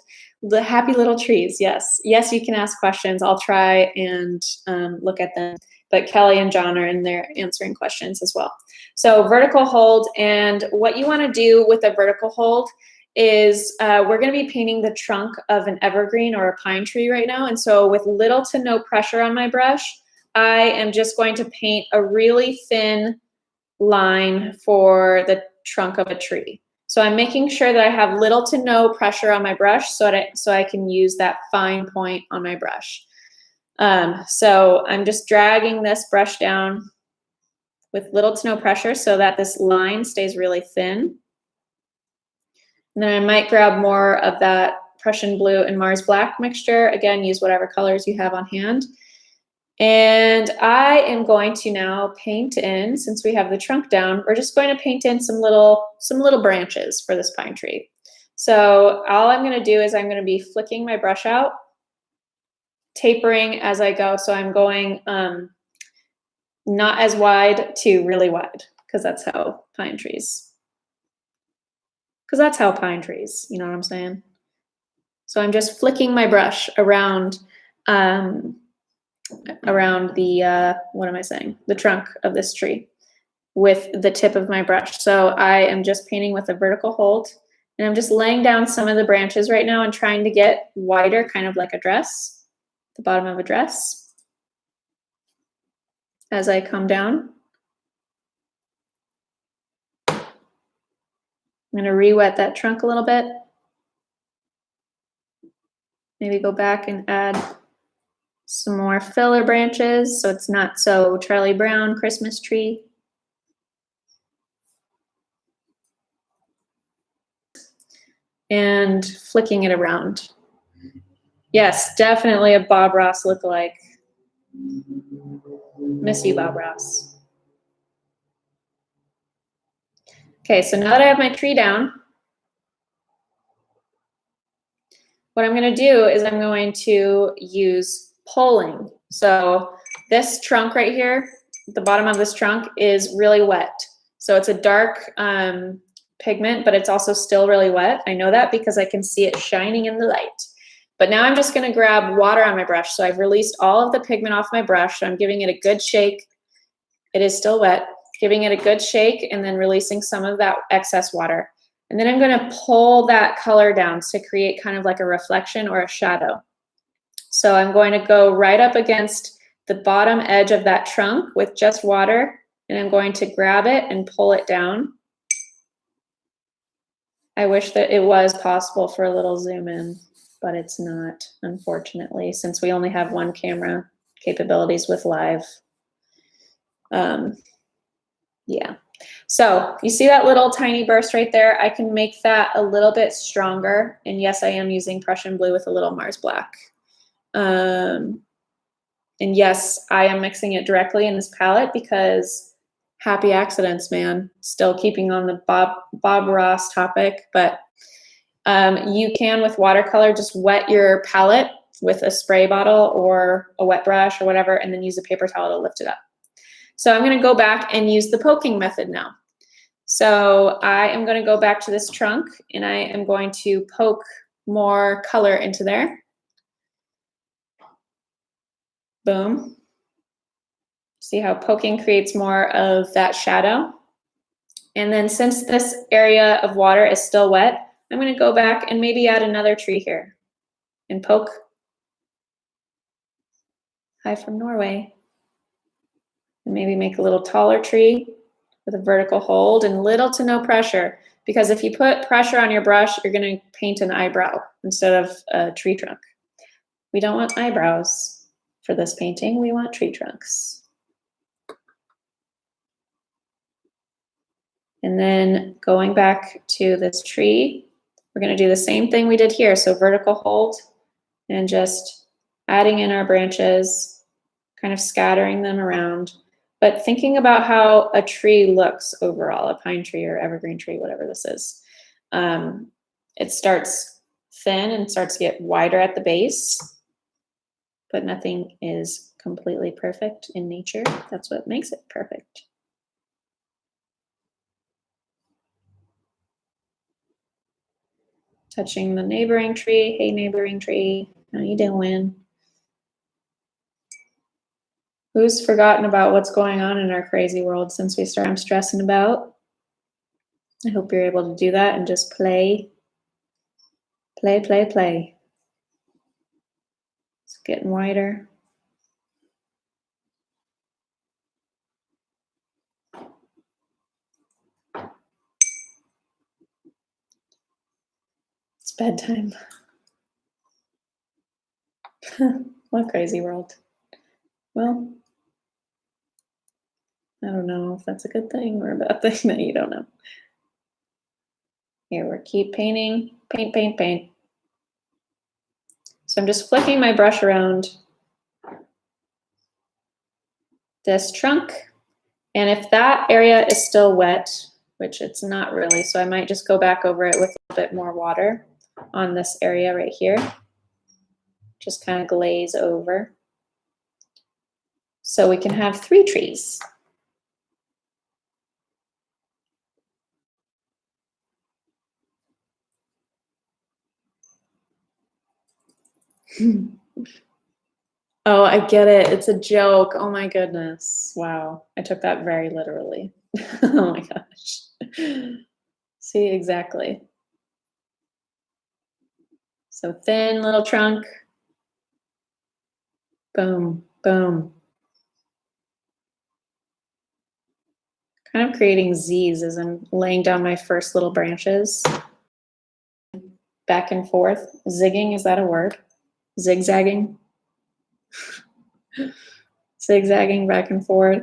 The happy little trees, yes. Yes, you can ask questions. I'll try and look at them. But Kelly and John are in there answering questions as well. So vertical hold, and what you want to do with a vertical hold is we're going to be painting the trunk of an evergreen or a pine tree right now. And so with little to no pressure on my brush, I am just going to paint a really thin line for the trunk of a tree. So I'm making sure that I have little to no pressure on my brush so I can use that fine point on my brush. So I'm just dragging this brush down with little to no pressure so that this line stays really thin. And then I might grab more of that Prussian blue and Mars black mixture. Again, use whatever colors you have on hand. And I am going to now paint in, since we have the trunk down, we're just going to paint in some little branches for this pine tree. So all I'm going to do is I'm going to be flicking my brush out tapering as I go. So I'm going not as wide to really wide, because that's how pine trees, you know what I'm saying? So I'm just flicking my brush around the, what am I saying? The trunk of this tree with the tip of my brush. So I am just painting with a vertical hold, and I'm just laying down some of the branches right now and trying to get wider, kind of like a dress, the bottom of a dress, as I come down. I'm going to re-wet that trunk a little bit. Maybe go back and add some more filler branches so it's not so Charlie Brown Christmas tree. And flicking it around. Yes, definitely a Bob Ross lookalike. Miss you, Bob Ross. Okay, so now that I have my tree down, what I'm going to do is I'm going to use pulling. So this trunk right here, the bottom of this trunk is really wet. So it's a dark pigment, but it's also still really wet. I know that because I can see it shining in the light. But now I'm just going to grab water on my brush. So I've released all of the pigment off my brush. So I'm giving it a good shake. It is still wet. Giving it a good shake and then releasing some of that excess water. And then I'm going to pull that color down to create kind of like a reflection or a shadow. So I'm going to go right up against the bottom edge of that trunk with just water, and I'm going to grab it and pull it down. I wish that it was possible for a little zoom in, but it's not, unfortunately, since we only have one camera capabilities with live. Yeah. So you see that little tiny burst right there? I can make that a little bit stronger. And yes, I am using Prussian blue with a little Mars black. And yes, I am mixing it directly in this palette because happy accidents, man. Still keeping on the Bob Ross topic, but you can, with watercolor, just wet your palette with a spray bottle or a wet brush or whatever, and then use a paper towel to lift it up. So I'm going to go back and use the poking method now. So I am going to go back to this trunk and I am going to poke more color into there. Boom. See how poking creates more of that shadow? And then since this area of water is still wet, I'm going to go back and maybe add another tree here and poke. Hi from Norway. And maybe make a little taller tree with a vertical hold and little to no pressure, because if you put pressure on your brush, you're going to paint an eyebrow instead of a tree trunk. We don't want eyebrows for this painting. We want tree trunks. And then going back to this tree, we're going to do the same thing we did here. So vertical hold and just adding in our branches, kind of scattering them around. But thinking about how a tree looks overall, a pine tree or evergreen tree, whatever this is. It starts thin and starts to get wider at the base, but nothing is completely perfect in nature. That's what makes it perfect. Touching the neighboring tree. Hey, neighboring tree, how you doing? Who's forgotten about what's going on in our crazy world since we started stressing about? I hope you're able to do that and just play. Play, play, play. It's getting wider. It's bedtime. What crazy world. Well, I don't know if that's a good thing or a bad thing that you don't know. Here, we're keep painting, paint, paint, paint. So I'm just flicking my brush around this trunk. And if that area is still wet, which it's not really, so I might just go back over it with a bit more water on this area right here. just kind of glaze over. So we can have 3 trees. Oh, I get it. It's a joke. Oh my goodness. Wow. I took that very literally. Oh my gosh. See, exactly. So thin little trunk. Boom, boom. Kind of creating Z's as I'm laying down my first little branches. Back and forth. Zigging, is that a word? Zigzagging? Zigzagging back and forth.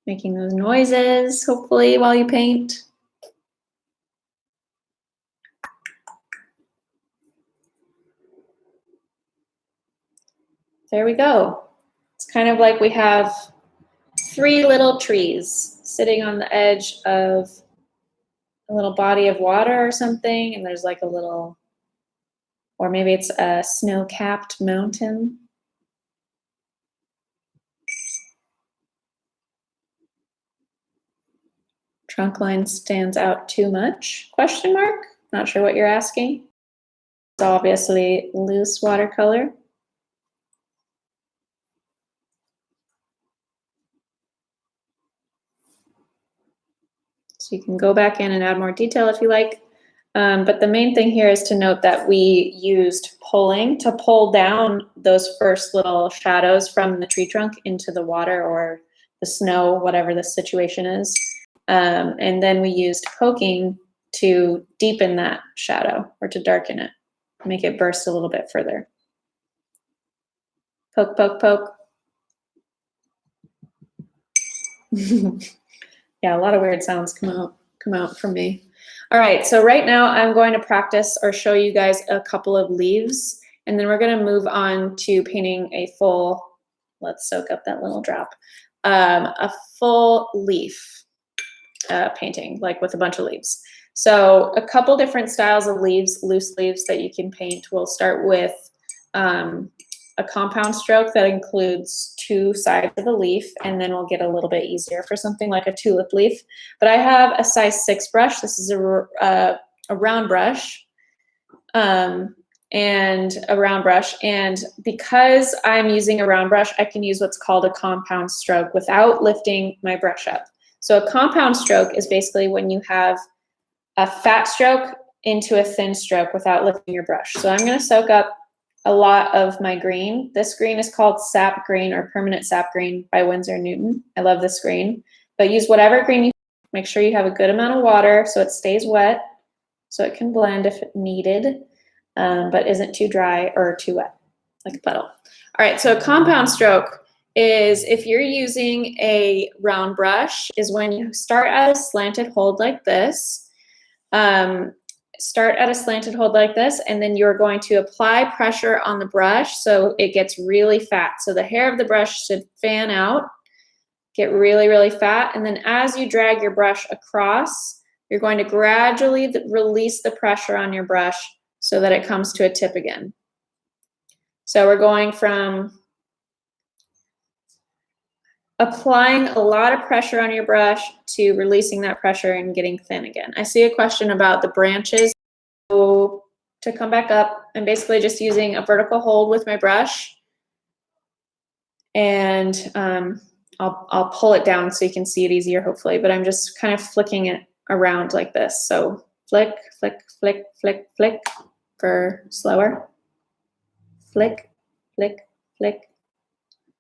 Making those noises, hopefully, while you paint. There we go. It's kind of like we have 3 little trees sitting on the edge of a little body of water or something, and there's like a little, or maybe it's a snow-capped mountain. Trunk line stands out too much? Question mark? Not sure what you're asking. It's obviously loose watercolor. So you can go back in and add more detail if you like. But the main thing here is to note that we used pulling to pull down those first little shadows from the tree trunk into the water or the snow, whatever the situation is. And then we used poking to deepen that shadow or to darken it, make it burst a little bit further. Poke, poke, poke. Yeah, a lot of weird sounds come out from me. All right, so right now I'm going to practice or show you guys a couple of leaves, and then we're going to move on to painting a full, let's soak up that little drop, a full leaf painting, like with a bunch of leaves. So a couple different styles of leaves, loose leaves that you can paint. We'll start with a compound stroke that includes 2 sides of a leaf, and then we'll get a little bit easier for something like a tulip leaf. But I have a size 6 brush. This is a round brush, and a round brush. And because I'm using a round brush, I can use what's called a compound stroke without lifting my brush up. So a compound stroke is basically when you have a fat stroke into a thin stroke without lifting your brush. So I'm going to soak up a lot of my green. This green is called sap green or permanent sap green by Winsor Newton. I love this green, but use whatever green you make sure you have a good amount of water so it stays wet, so it can blend if needed, but isn't too dry or too wet, like a puddle. All right, so a compound stroke is, if you're using a round brush, is when you start at a slanted hold like this. Start at a slanted hold like this, and then you're going to apply pressure on the brush so it gets really fat. So the hair of the brush should fan out, get really, really fat, and then as you drag your brush across, you're going to gradually release the pressure on your brush so that it comes to a tip again. So we're going from applying a lot of pressure on your brush to releasing that pressure and getting thin again. I see a question about the branches. So to come back up, I'm basically just using a vertical hold with my brush, and I'll pull it down so you can see it easier, hopefully, but I'm just kind of flicking it around like this. So flick, flick, flick, flick, flick for slower. Flick, flick, flick.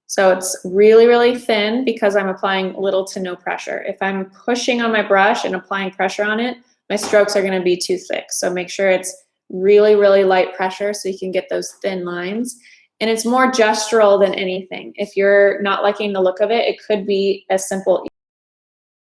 So it's really, really thin because I'm applying little to no pressure. If I'm pushing on my brush and applying pressure on it, my strokes are going to be too thick. So make sure it's really, really light pressure so you can get those thin lines. And it's more gestural than anything. If you're not liking the look of it, it could be as simple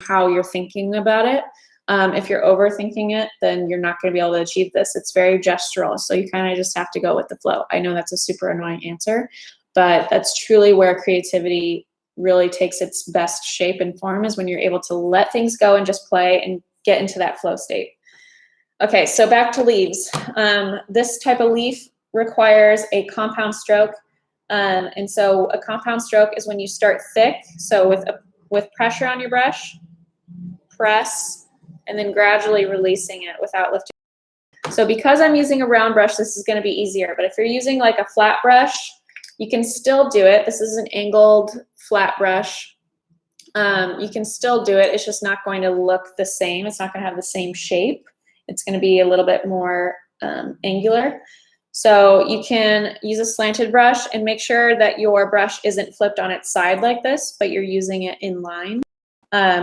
as how you're thinking about it. If you're overthinking it, then you're not going to be able to achieve this. It's very gestural. So you kind of just have to go with the flow. I know that's a super annoying answer, but that's truly where creativity really takes its best shape and form, is when you're able to let things go and just play and get into that flow state. Okay, so back to leaves. This type of leaf requires a compound stroke. And so a compound stroke is when you start thick. So with pressure on your brush, press, and then gradually releasing it without lifting. So because I'm using a round brush, this is going to be easier. But if you're using like a flat brush, you can still do it. This is an angled flat brush. You can still do it. It's just not going to look the same. It's not going to have the same shape. It's going to be a little bit more angular. So you can use a slanted brush and make sure that your brush isn't flipped on its side like this, but you're using it in line.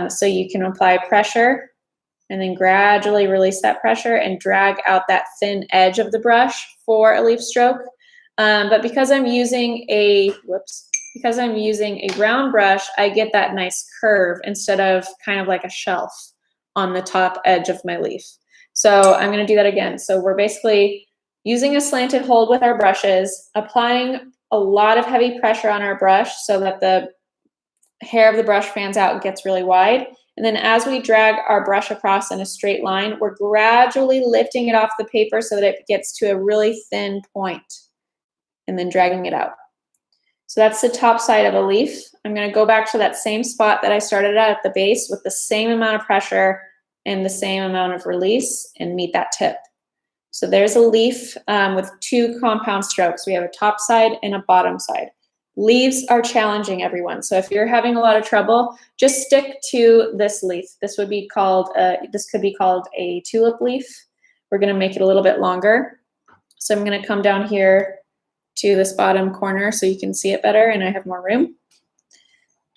So you can apply pressure and then gradually release that pressure and drag out that thin edge of the brush for a leaf stroke. But because I'm using a round brush, I get that nice curve instead of kind of like a shelf on the top edge of my leaf. So I'm going to do that again. So we're basically using a slanted hold with our brushes, applying a lot of heavy pressure on our brush so that the hair of the brush fans out and gets really wide. And then as we drag our brush across in a straight line, we're gradually lifting it off the paper so that it gets to a really thin point and then dragging it out. So that's the top side of a leaf. I'm going to go back to that same spot that I started at the base with the same amount of pressure and the same amount of release and meet that tip. So there's a leaf with two compound strokes. We have a top side and a bottom side. Leaves are challenging, everyone. So if you're having a lot of trouble, just stick to this leaf. This could be called a tulip leaf. We're going to make it a little bit longer. So I'm going to come down here to this bottom corner so you can see it better and I have more room.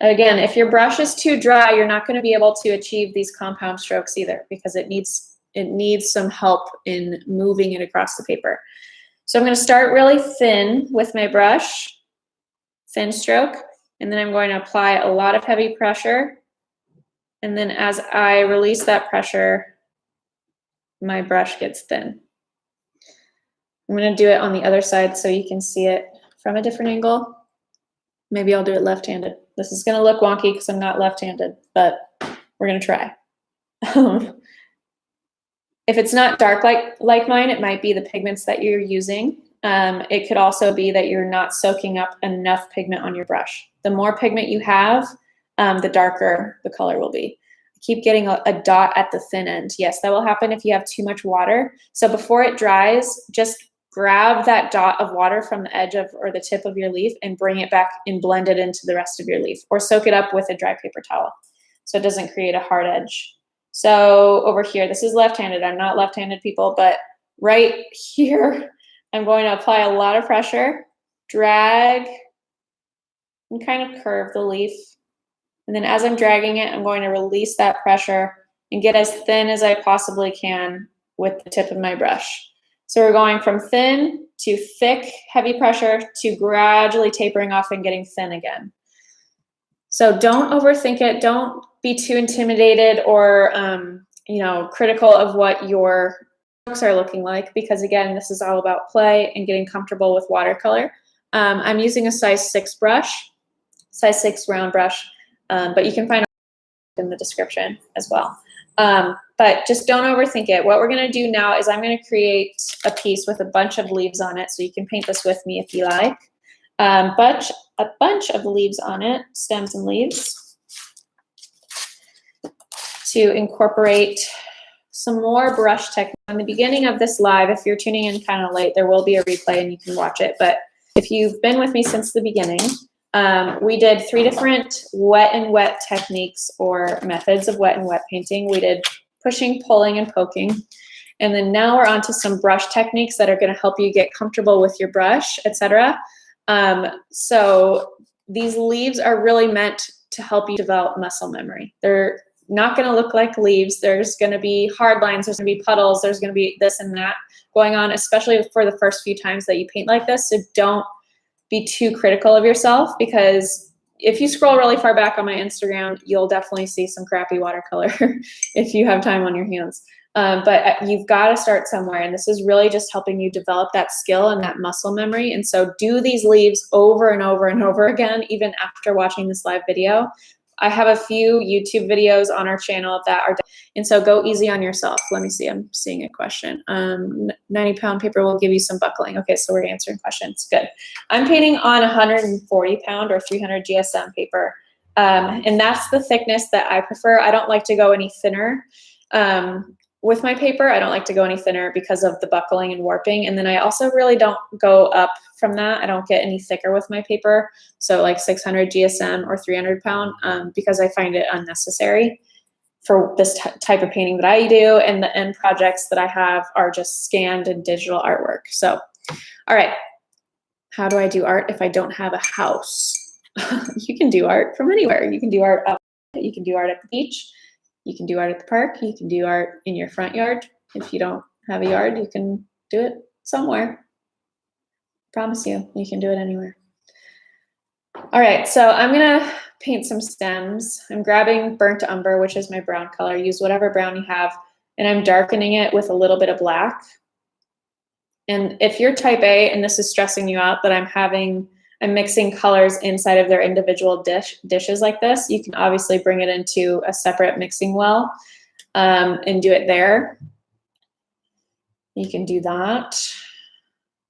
Again, if your brush is too dry, you're not going to be able to achieve these compound strokes either because it needs some help in moving it across the paper. So I'm going to start really thin with my brush, thin stroke, and then I'm going to apply a lot of heavy pressure. And then as I release that pressure, my brush gets thin. I'm going to do it on the other side so you can see it from a different angle. Maybe I'll do it left-handed. This is going to look wonky because I'm not left-handed, but we're going to try. If it's not dark like mine, it might be the pigments that you're using. It could also be that you're not soaking up enough pigment on your brush. The more pigment you have, the darker the color will be. I keep getting a dot at the thin end. Yes, that will happen if you have too much water. So before it dries, just grab that dot of water from the edge of or the tip of your leaf and bring it back and blend it into the rest of your leaf, or soak it up with a dry paper towel so it doesn't create a hard edge. So over here, this is left-handed. I'm not left-handed, people, but right here, I'm going to apply a lot of pressure, drag, and kind of curve the leaf. And then as I'm dragging it, I'm going to release that pressure and get as thin as I possibly can with the tip of my brush. So we're going from thin to thick, heavy pressure to gradually tapering off and getting thin again. So don't overthink it. Don't be too intimidated or critical of what your strokes are looking like, because again, this is all about play and getting comfortable with watercolor. I'm using a size 6 brush, size 6 round brush, but you can find it in the description as well. But just don't overthink it. What we're going to do now is I'm going to create a piece with a bunch of leaves on it. So you can paint this with me if you like. A bunch of leaves on it, stems and leaves, to incorporate some more brush technique. In the beginning of this live, if you're tuning in kind of late, there will be a replay and you can watch it. But if you've been with me since the beginning, we did 3 different wet and wet techniques or methods of wet and wet painting. We did pushing, pulling, and poking. And then now we're on to some brush techniques that are going to help you get comfortable with your brush, etc. So these leaves are really meant to help you develop muscle memory. They're not going to look like leaves. There's going to be hard lines, there's going to be puddles, there's going to be this and that going on, especially for the first few times that you paint like this. So don't be too critical of yourself, because if you scroll really far back on my Instagram, you'll definitely see some crappy watercolor if you have time on your hands. But you've got to start somewhere, and this is really just helping you develop that skill and that muscle memory. And so do these leaves over and over and over again, even after watching this live video, I have a few YouTube videos on our channel that are, and so go easy on yourself. Let me see, I'm seeing a question. 90-pound paper will give you some buckling. Okay, so we're answering questions, good. I'm painting on 140-pound or 300 GSM paper, and that's the thickness that I prefer. I don't like to go any thinner. With my paper, I don't like to go any thinner because of the buckling and warping. And then I also really don't go up from that. I don't get any thicker with my paper. So like 600 GSM or 300-pound, because I find it unnecessary for this type of painting that I do. And the end projects that I have are just scanned and digital artwork. So, all right, how do I do art if I don't have a house? You can do art from anywhere. You can do art up, you can do art at the beach. You can do art at the park. You can do art in your front yard. If you don't have a yard, you can do it somewhere. Promise you, you can do it anywhere. All right, so I'm gonna paint some stems. I'm grabbing burnt umber, which is my brown color. Use whatever brown you have, and I'm darkening it with a little bit of black. And if you're type A and this is stressing you out that I'm mixing colors inside of their individual dishes like this, you can obviously bring it into a separate mixing well and do it there. You can do that.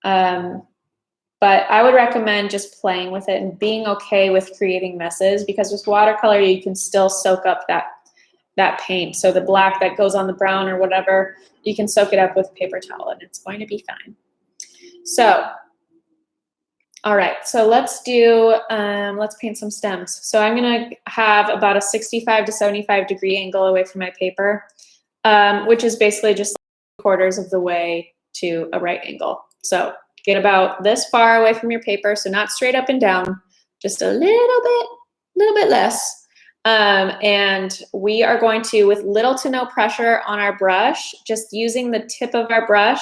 But I would recommend just playing with it and being okay with creating messes, because with watercolor, you can still soak up that paint. So the black that goes on the brown or whatever, you can soak it up with a paper towel and it's going to be fine. So, all right, so let's paint some stems. So I'm gonna have about a 65 to 75 degree angle away from my paper, which is basically just 3/4 of the way to a right angle. So get about this far away from your paper, so not straight up and down, just a little bit less. And we are going to, with little to no pressure on our brush, just using the tip of our brush,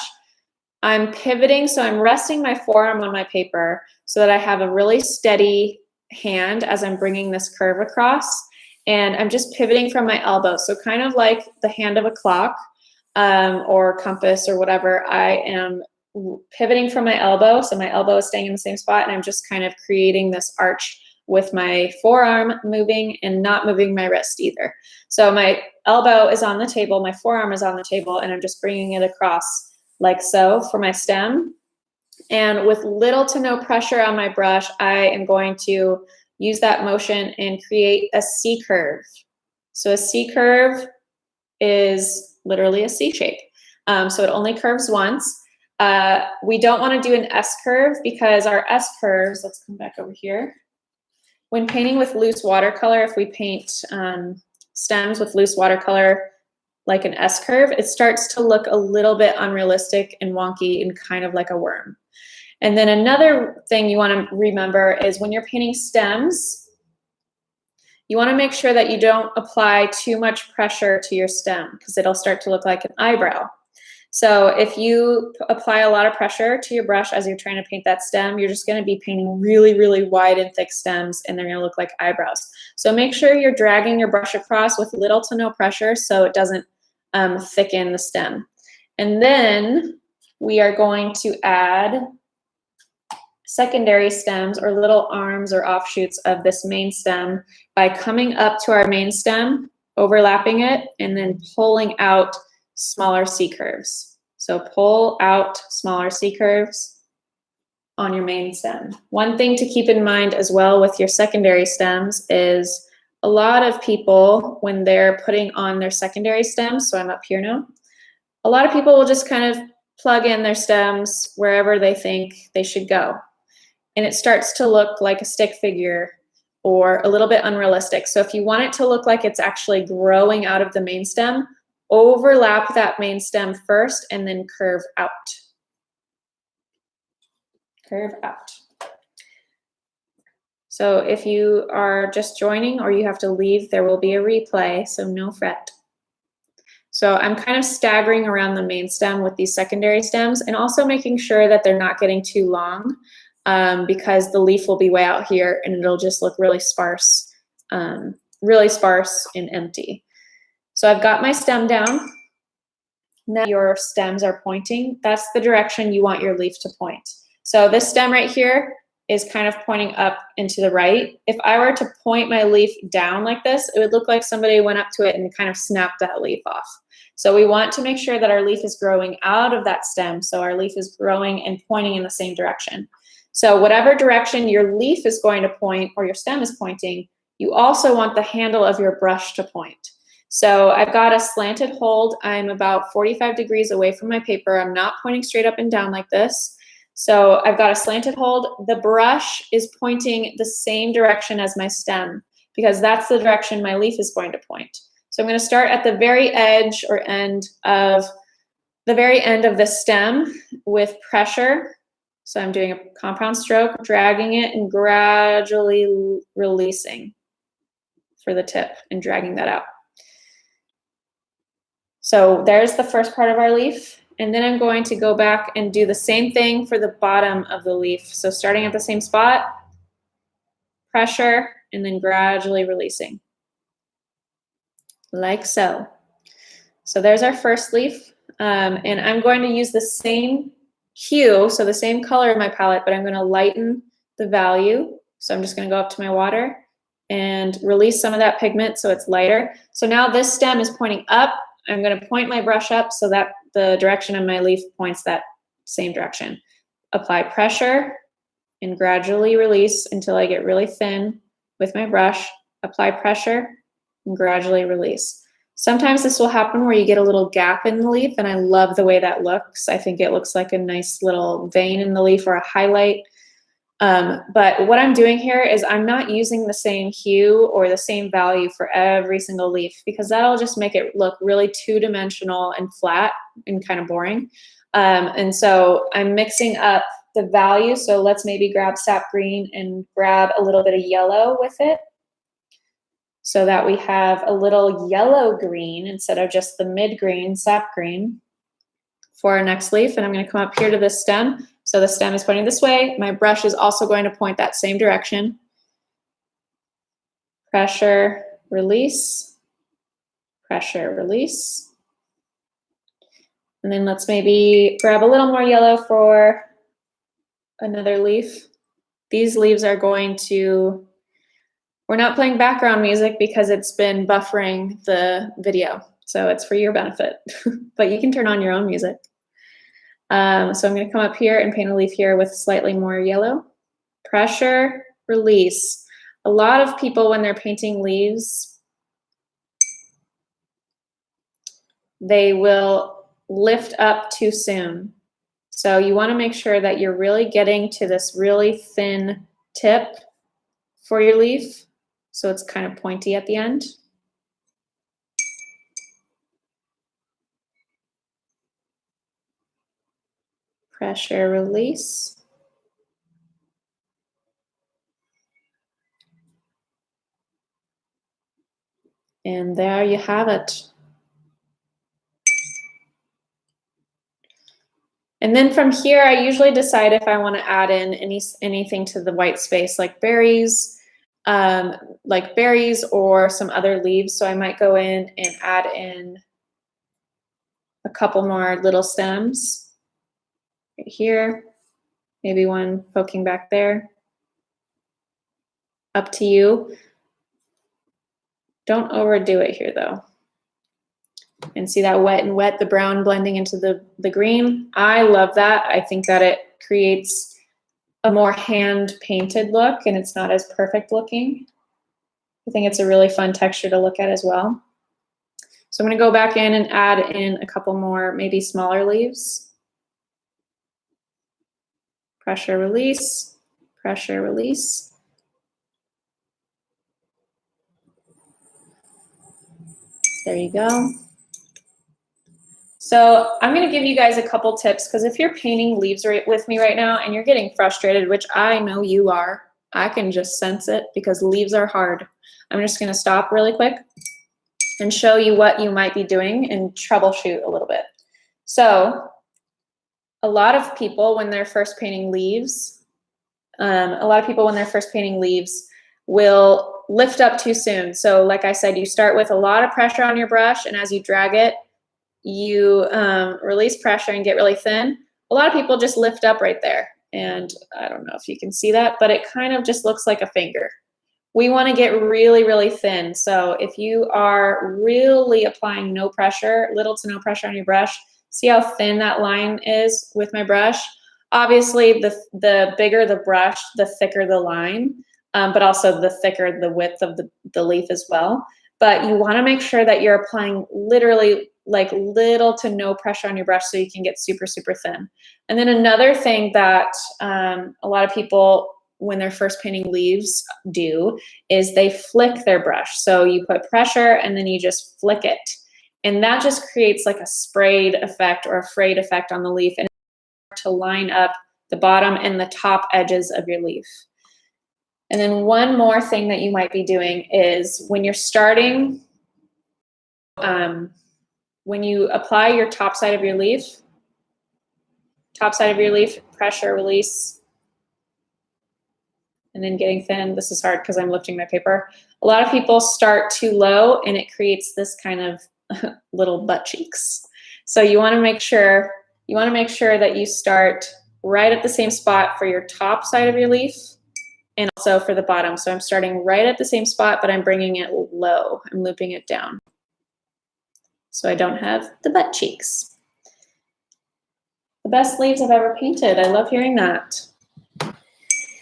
I'm pivoting, so I'm resting my forearm on my paper so that I have a really steady hand as I'm bringing this curve across. And I'm just pivoting from my elbow. So kind of like the hand of a clock or compass or whatever, I am pivoting from my elbow. So my elbow is staying in the same spot, and I'm just kind of creating this arch with my forearm moving and not moving my wrist either. So my elbow is on the table, my forearm is on the table, and I'm just bringing it across like so for my stem. And with little to no pressure on my brush, I am going to use that motion and create a C curve. So a C curve is literally a C shape. So it only curves once. We don't want to do an S curve because our S curves, let's come back over here. When painting with loose watercolor, if we paint stems with loose watercolor, like an S curve, it starts to look a little bit unrealistic and wonky and kind of like a worm. And then another thing you want to remember is when you're painting stems, you want to make sure that you don't apply too much pressure to your stem because it'll start to look like an eyebrow. So if you apply a lot of pressure to your brush as you're trying to paint that stem, you're just going to be painting really, really wide and thick stems, and they're going to look like eyebrows. So make sure you're dragging your brush across with little to no pressure so it doesn't thicken the stem. And then we are going to add secondary stems or little arms or offshoots of this main stem by coming up to our main stem, overlapping it, and then pulling out smaller C curves. So pull out smaller C curves on your main stem. One thing to keep in mind as well with your secondary stems is a lot of people, when they're putting on their secondary stems, so I'm up here now, a lot of people will just kind of plug in their stems wherever they think they should go. And it starts to look like a stick figure or a little bit unrealistic. So if you want it to look like it's actually growing out of the main stem, overlap that main stem first and then curve out. Curve out. So if you are just joining or you have to leave, there will be a replay, so no fret. So I'm kind of staggering around the main stem with these secondary stems and also making sure that they're not getting too long because the leaf will be way out here and it'll just look really sparse and empty. So I've got my stem down. Now your stems are pointing. That's the direction you want your leaf to point. So this stem right here, is kind of pointing up and to the right. If I were to point my leaf down like this, it would look like somebody went up to it and kind of snapped that leaf off. So we want to make sure that our leaf is growing out of that stem, so our leaf is growing and pointing in the same direction. So whatever direction your leaf is going to point or your stem is pointing, you also want the handle of your brush to point. So I've got a slanted hold. I'm about 45 degrees away from my paper. I'm not pointing straight up and down like this. So I've got a slanted hold. The brush is pointing the same direction as my stem because that's the direction my leaf is going to point. So I'm going to start at the very edge or end of the stem with pressure. So I'm doing a compound stroke, dragging it and gradually releasing for the tip and dragging that out. So there's the first part of our leaf. And then I'm going to go back and do the same thing for the bottom of the leaf. So starting at the same spot, pressure, and then gradually releasing. Like so. So there's our first leaf. And I'm going to use the same hue, so the same color in my palette, but I'm going to lighten the value. So I'm just going to go up to my water and release some of that pigment so it's lighter. So now this stem is pointing up. I'm going to point my brush up so that the direction of my leaf points that same direction. Apply pressure and gradually release until I get really thin with my brush. Apply pressure and gradually release. Sometimes this will happen where you get a little gap in the leaf, and I love the way that looks. I think it looks like a nice little vein in the leaf or a highlight. But what I'm doing here is I'm not using the same hue or the same value for every single leaf because that'll just make it look really two-dimensional and flat and kind of boring. And so I'm mixing up the value. So let's maybe grab sap green and grab a little bit of yellow with it so that we have a little yellow green instead of just the mid-green sap green for our next leaf. And I'm going to come up here to this stem. So the stem is pointing this way. My brush is also going to point that same direction. Pressure, release, pressure, release. And then let's maybe grab a little more yellow for another leaf. These leaves are going to, we're not playing background music because it's been buffering the video. So it's for your benefit, but you can turn on your own music. So I'm going to come up here and paint a leaf here with slightly more yellow. Pressure, release. A lot of people, when they're painting leaves, they will lift up too soon. So you want to make sure that you're really getting to this really thin tip for your leaf, so it's kind of pointy at the end. Pressure, release. And there you have it. And then from here, I usually decide if I want to add in anything to the white space, like berries or some other leaves. So I might go in and add in a couple more little stems. Right here, maybe one poking back there. Up to you. Don't overdo it here though. And see that wet and wet, the brown blending into the green. I love that. I think that it creates a more hand-painted look and it's not as perfect looking. I think it's a really fun texture to look at as well. So I'm gonna go back in and add in a couple more, maybe smaller leaves. Pressure, release, pressure, release. There you go. So I'm going to give you guys a couple tips because if you're painting leaves with me right now and you're getting frustrated, which I know you are, I can just sense it because leaves are hard. I'm just going to stop really quick and show you what you might be doing and troubleshoot a little bit. So a lot of people when they're first painting leaves, will lift up too soon. So like I said, you start with a lot of pressure on your brush and as you drag it, you release pressure and get really thin. A lot of people just lift up right there And I don't know if you can see that, but it kind of just looks like a finger. We want to get really, really thin. So if you are really applying no pressure, little to no pressure on your brush, see how thin that line is with my brush? Obviously, the bigger the brush, the thicker the line, but also the thicker the width of the leaf as well. But you want to make sure that you're applying literally like little to no pressure on your brush so you can get super, super thin. And then another thing that a lot of people, when they're first painting leaves, do is they flick their brush. So you put pressure and then you just flick it. And that just creates like a sprayed effect or a frayed effect on the leaf, and to line up the bottom and the top edges of your leaf. And then one more thing that you might be doing is when you're starting, when you apply your top side of your leaf, pressure, release, and then getting thin. This is hard because I'm lifting my paper. A lot of people start too low and it creates this kind of little butt cheeks. So you want to make sure that you start right at the same spot for your top side of your leaf and also for the bottom. So I'm starting right at the same spot, but I'm bringing it low. I'm looping it down so I don't have the butt cheeks. The best leaves I've ever painted. I love hearing that.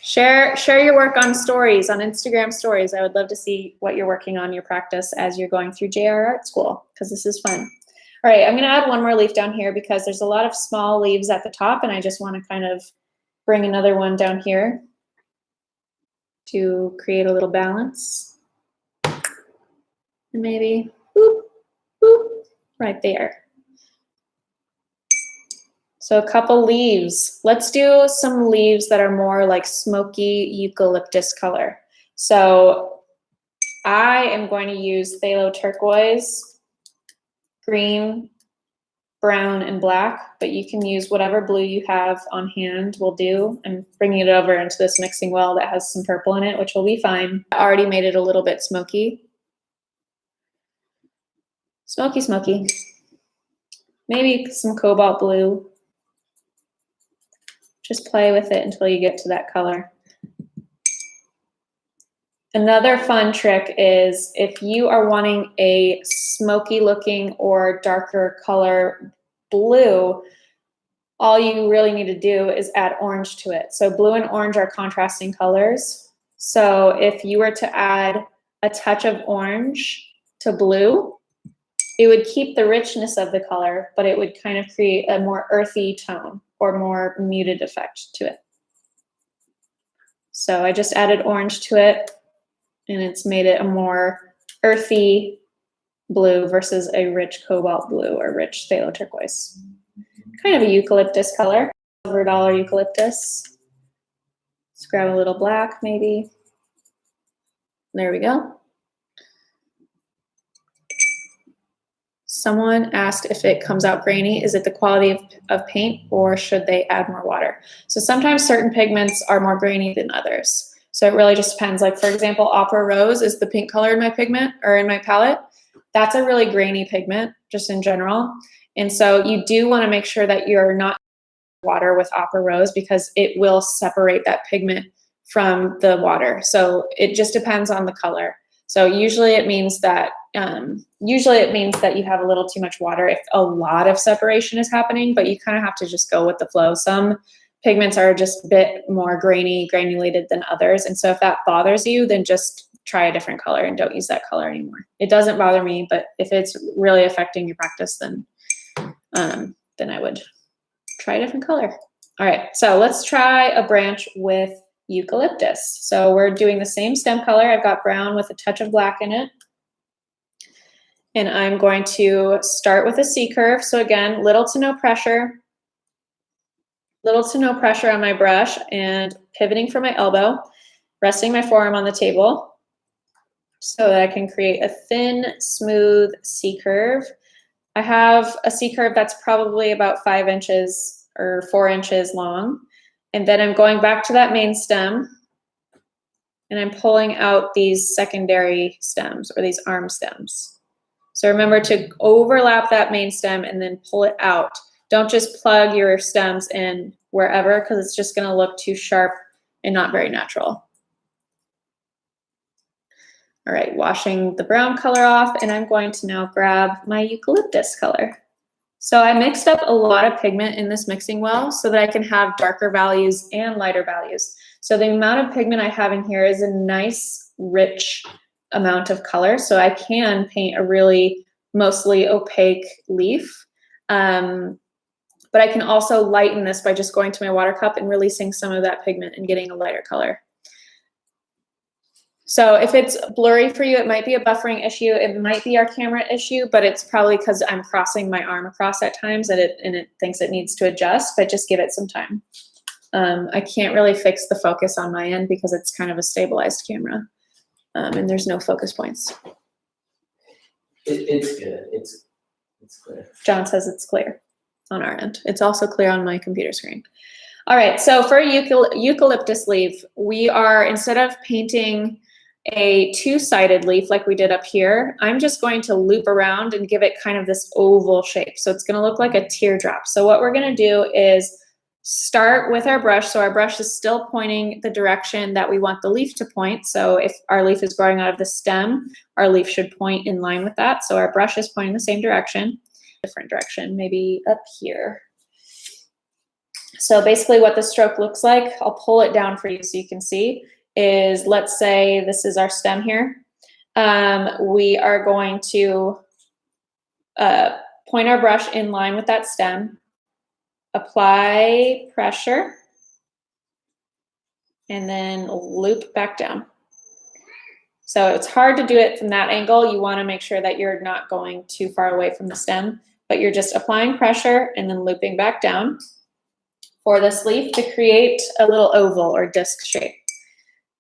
Share your work on stories, on Instagram stories. I would love to see what you're working on, your practice as you're going through JR Art School, because this is fun. All right, I'm gonna add one more leaf down here because there's a lot of small leaves at the top and I just wanna kind of bring another one down here to create a little balance. And maybe, boop, boop, right there. So a couple leaves. Let's do some leaves that are more like smoky eucalyptus color. So I am going to use phthalo turquoise, green, brown, and black, but you can use whatever blue you have on hand will do. I'm bringing it over into this mixing well that has some purple in it, which will be fine. I already made it a little bit smoky. Smoky, smoky. Maybe some cobalt blue. Just play with it until you get to that color. Another fun trick is if you are wanting a smoky looking or darker color blue, all you really need to do is add orange to it. So blue and orange are contrasting colors. So if you were to add a touch of orange to blue, it would keep the richness of the color, but it would kind of create a more earthy tone or more muted effect to it. So I just added orange to it and it's made it a more earthy blue versus a rich cobalt blue or rich phthalo turquoise. Kind of a eucalyptus color, silver dollar eucalyptus. Let's grab a little black maybe. There we go. Someone asked if it comes out grainy, is it the quality of paint or should they add more water? So sometimes certain pigments are more grainy than others. So it really just depends. Like for example, Opera Rose is the pink color in my pigment or in my palette. That's a really grainy pigment just in general. And so you do want to make sure that you're not water with Opera Rose because it will separate that pigment from the water. So it just depends on the color. So usually it means that you have a little too much water if a lot of separation is happening, but you kind of have to just go with the flow. Some pigments are just a bit more granulated than others. And so if that bothers you, then just try a different color and don't use that color anymore. It doesn't bother me, but if it's really affecting your practice, then I would try a different color. All right, so let's try a branch with eucalyptus. So we're doing the same stem color. I've got brown with a touch of black in it. And I'm going to start with a C curve. So again, little to no pressure on my brush and pivoting from my elbow, resting my forearm on the table so that I can create a thin, smooth C curve. I have a C curve that's probably about 5 inches or 4 inches long. And then I'm going back to that main stem and I'm pulling out these secondary stems or these arm stems. So remember to overlap that main stem and then pull it out. Don't just plug your stems in wherever because it's just going to look too sharp and not very natural. All right, washing the brown color off, and I'm going to now grab my eucalyptus color. So I mixed up a lot of pigment in this mixing well so that I can have darker values and lighter values. So the amount of pigment I have in here is a nice, rich amount of color. So I can paint a really mostly opaque leaf. But I can also lighten this by just going to my water cup and releasing some of that pigment and getting a lighter color. So if it's blurry for you, it might be a buffering issue. It might be our camera issue, but it's probably because I'm crossing my arm across at times and it thinks it needs to adjust, but just give it some time. I can't really fix the focus on my end because it's kind of a stabilized camera and there's no focus points. It's good. It's clear. John says it's clear on our end. It's also clear on my computer screen. All right, so for eucalyptus leaf, we are, instead of painting a two-sided leaf like we did up here, I'm just going to loop around and give it kind of this oval shape. So it's going to look like a teardrop. So what we're going to do is start with our brush. So our brush is still pointing the direction that we want the leaf to point. So if our leaf is growing out of the stem, our leaf should point in line with that. So our brush is pointing the same direction, different direction, maybe up here. So basically what the stroke looks like, I'll pull it down for you so you can see, is let's say this is our stem here. We are going to point our brush in line with that stem, apply pressure, and then loop back down. So it's hard to do it from that angle. You want to make sure that you're not going too far away from the stem, but you're just applying pressure and then looping back down for this leaf to create a little oval or disc shape.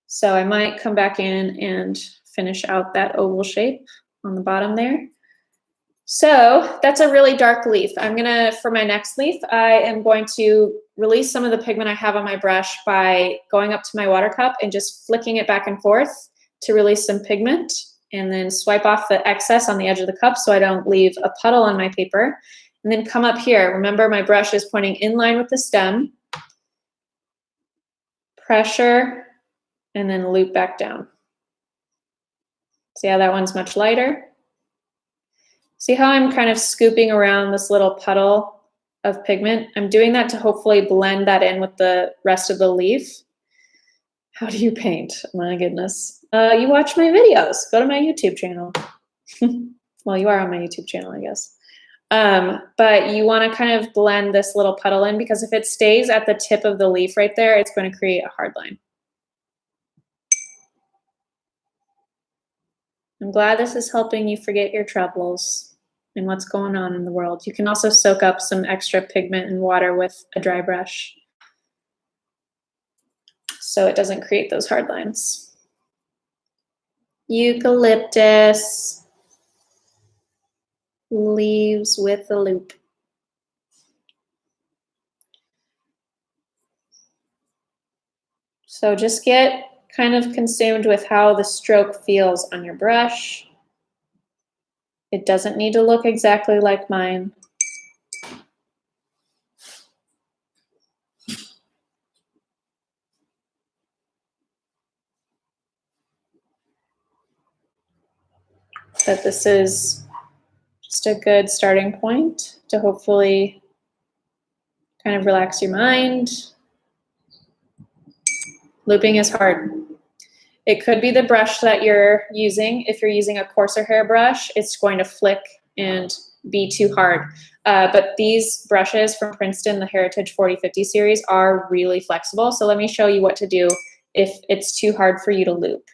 So I might come back in and finish out that oval shape on the bottom there. So that's a really dark leaf. For my next leaf, I am going to release some of the pigment I have on my brush by going up to my water cup and just flicking it back and forth to release some pigment, and then swipe off the excess on the edge of the cup so I don't leave a puddle on my paper. And then come up here. Remember, my brush is pointing in line with the stem. Pressure, and then loop back down. See how that one's much lighter? See how I'm kind of scooping around this little puddle of pigment? I'm doing that to hopefully blend that in with the rest of the leaf. How do you paint? My goodness. You watch my videos. Go to my YouTube channel. Well, you are on my YouTube channel, I guess. But you want to kind of blend this little puddle in, because if it stays at the tip of the leaf right there, it's going to create a hard line. I'm glad this is helping you forget your troubles and what's going on in the world. You can also soak up some extra pigment and water with a dry brush so it doesn't create those hard lines. Eucalyptus leaves with a loop. So just get kind of consumed with how the stroke feels on your brush. It doesn't need to look exactly like mine. But this is just a good starting point to hopefully kind of relax your mind. Looping is hard. It could be the brush that you're using. If you're using a coarser hair brush, it's going to flick and be too hard. But these brushes from Princeton, the Heritage 4050 series, are really flexible. So let me show you what to do if it's too hard for you to loop.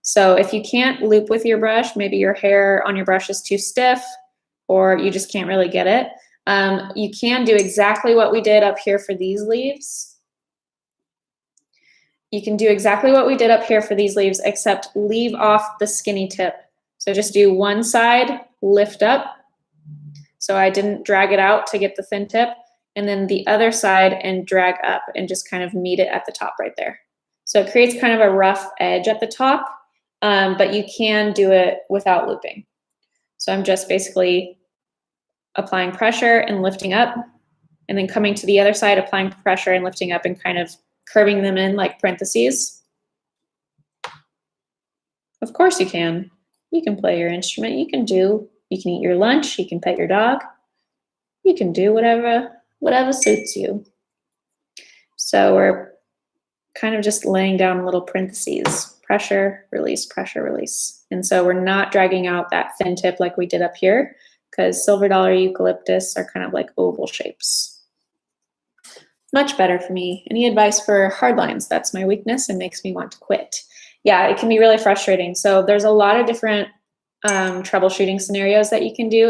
So if you can't loop with your brush, maybe your hair on your brush is too stiff or you just can't really get it, you can do exactly what we did up here for these leaves. You can do exactly what we did up here for these leaves, except leave off the skinny tip. So just do one side, lift up. So I didn't drag it out to get the thin tip, and then the other side and drag up and just kind of meet it at the top right there. So it creates kind of a rough edge at the top, but you can do it without looping. So I'm just basically applying pressure and lifting up and then coming to the other side, applying pressure and lifting up and kind of curving them in like parentheses. Of course you can. You can play your instrument. You can eat your lunch. You can pet your dog. You can do whatever suits you. So we're kind of just laying down little parentheses, pressure, release. And so we're not dragging out that thin tip like we did up here, because silver dollar eucalyptus are kind of like oval shapes. Much better for me. Any advice for hard lines? That's my weakness and makes me want to quit. Yeah, it can be really frustrating. So there's a lot of different troubleshooting scenarios that you can do.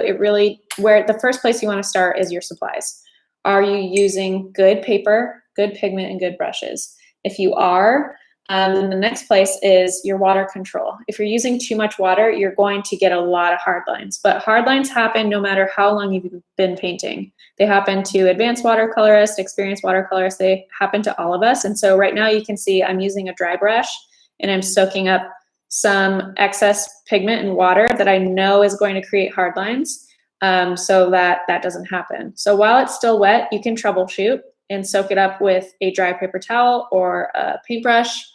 Where the first place you want to start is your supplies. Are you using good paper, good pigment, and good brushes? If you are, then the next place is your water control. If you're using too much water, you're going to get a lot of hard lines. But hard lines happen no matter how long you've been painting. They happen to advanced watercolorists, experienced watercolorists. They happen to all of us. And so right now you can see I'm using a dry brush and I'm soaking up some excess pigment and water that I know is going to create hard lines, so that doesn't happen. So while it's still wet, you can troubleshoot and soak it up with a dry paper towel or a paintbrush,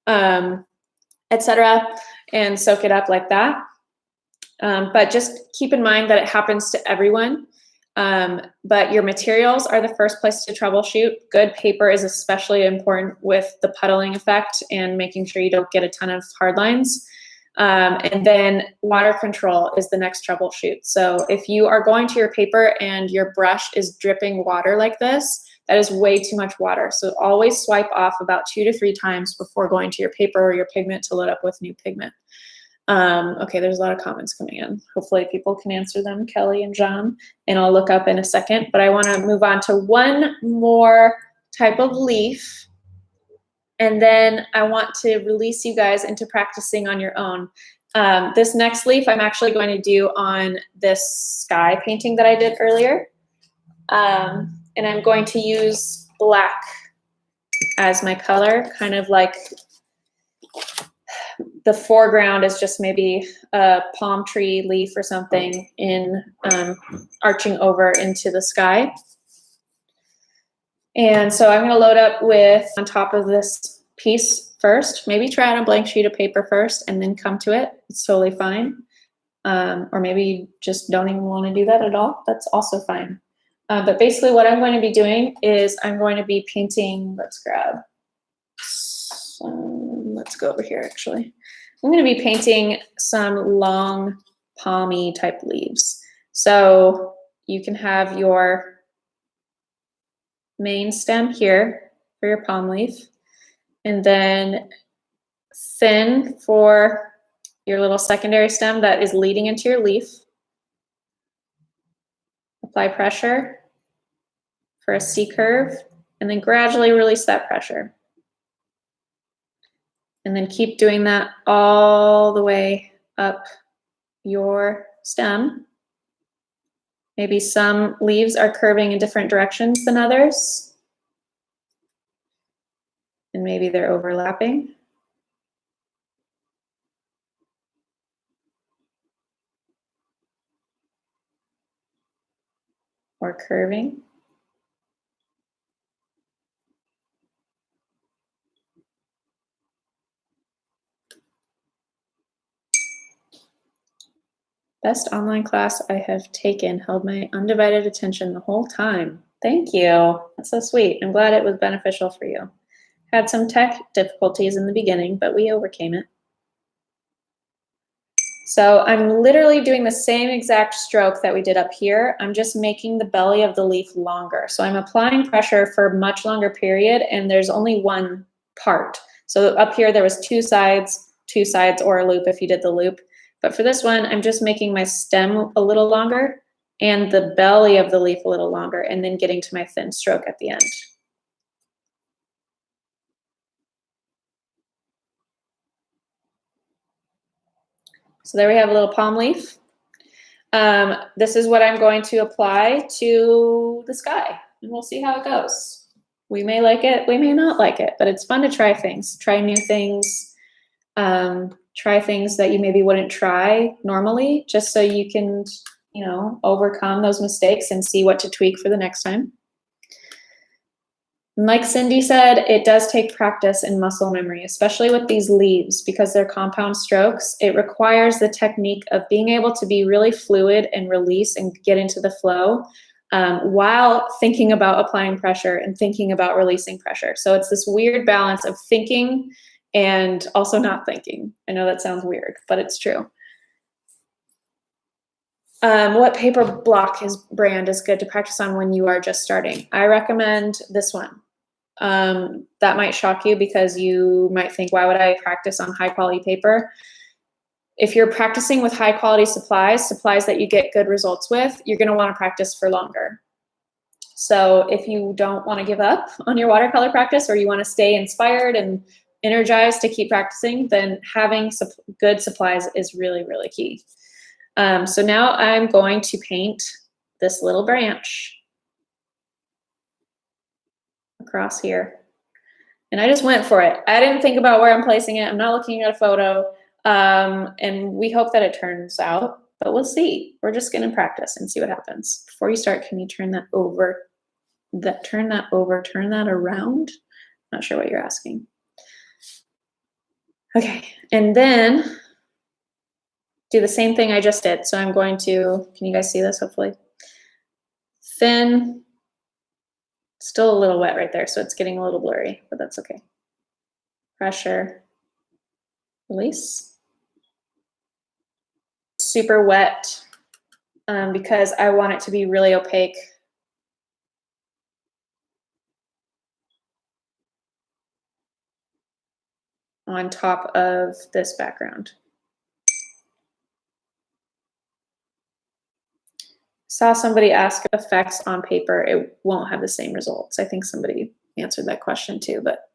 etc., and soak it up like that. But just keep in mind that it happens to everyone. But your materials are the first place to troubleshoot. Good paper is especially important with the puddling effect and making sure you don't get a ton of hard lines. And then water control is the next troubleshoot. So if you are going to your paper and your brush is dripping water like this, that is way too much water. So always swipe off about 2 to 3 times before going to your paper or your pigment to load up with new pigment. Okay, there's a lot of comments coming in. Hopefully people can answer them, Kelly and John, and I'll look up in a second. But I want to move on to one more type of leaf, and then I want to release you guys into practicing on your own. This next leaf I'm actually going to do on this sky painting that I did earlier. And I'm going to use black as my color, kind of like the foreground is just maybe a palm tree leaf or something in arching over into the sky. And so I'm going to load up with on top of this piece first. Maybe try on a blank sheet of paper first and then come to it. It's totally fine. Or maybe you just don't even want to do that at all. That's also fine. But basically what I'm going to be doing is I'm going to be painting, let's go over here actually. I'm going to be painting some long palmy type leaves. So you can have your main stem here for your palm leaf, and then thin for your little secondary stem that is leading into your leaf. Apply pressure for a C curve, and then gradually release that pressure. And then keep doing that all the way up your stem. Maybe some leaves are curving in different directions than others. And maybe they're overlapping. Or curving. Best online class I have taken, held my undivided attention the whole time. Thank you. That's so sweet. I'm glad it was beneficial for you. Had some tech difficulties in the beginning, but we overcame it. So I'm literally doing the same exact stroke that we did up here. I'm just making the belly of the leaf longer. So I'm applying pressure for a much longer period, and there's only one part. So up here there was two sides, or a loop if you did the loop. But for this one, I'm just making my stem a little longer and the belly of the leaf a little longer, and then getting to my thin stroke at the end. So there we have a little palm leaf. This is what I'm going to apply to the sky, and we'll see how it goes. We may like it, we may not like it, but it's fun to try things, try new things, try things that you maybe wouldn't try normally, just so you can, overcome those mistakes and see what to tweak for the next time. And like Cindy said, it does take practice and muscle memory, especially with these leaves, because they're compound strokes. It requires the technique of being able to be really fluid and release and get into the flow while thinking about applying pressure and thinking about releasing pressure. So it's this weird balance of thinking and also not thinking. I know that sounds weird, but it's true. What paper block brand is good to practice on when you are just starting? I recommend this one. That might shock you because you might think, why would I practice on high quality paper? If you're practicing with high quality supplies that you get good results with, you're gonna wanna practice for longer. So if you don't wanna give up on your watercolor practice, or you wanna stay inspired and energized to keep practicing, then having good supplies is really, really key. So now I'm going to paint this little branch across here. And I just went for it. I didn't think about where I'm placing it. I'm not looking at a photo. And we hope that it turns out, but we'll see. We're just gonna practice and see what happens. Before you start, can you turn that over? Turn that around? Not sure what you're asking. Okay, and then do the same thing I just did. So I'm going to, can you guys see this hopefully? Thin, still a little wet right there, so it's getting a little blurry, but that's okay. Pressure, release. Super wet because I want it to be really opaque. On top of this background. Saw somebody ask effects on paper, it won't have the same results. I think somebody answered that question too, but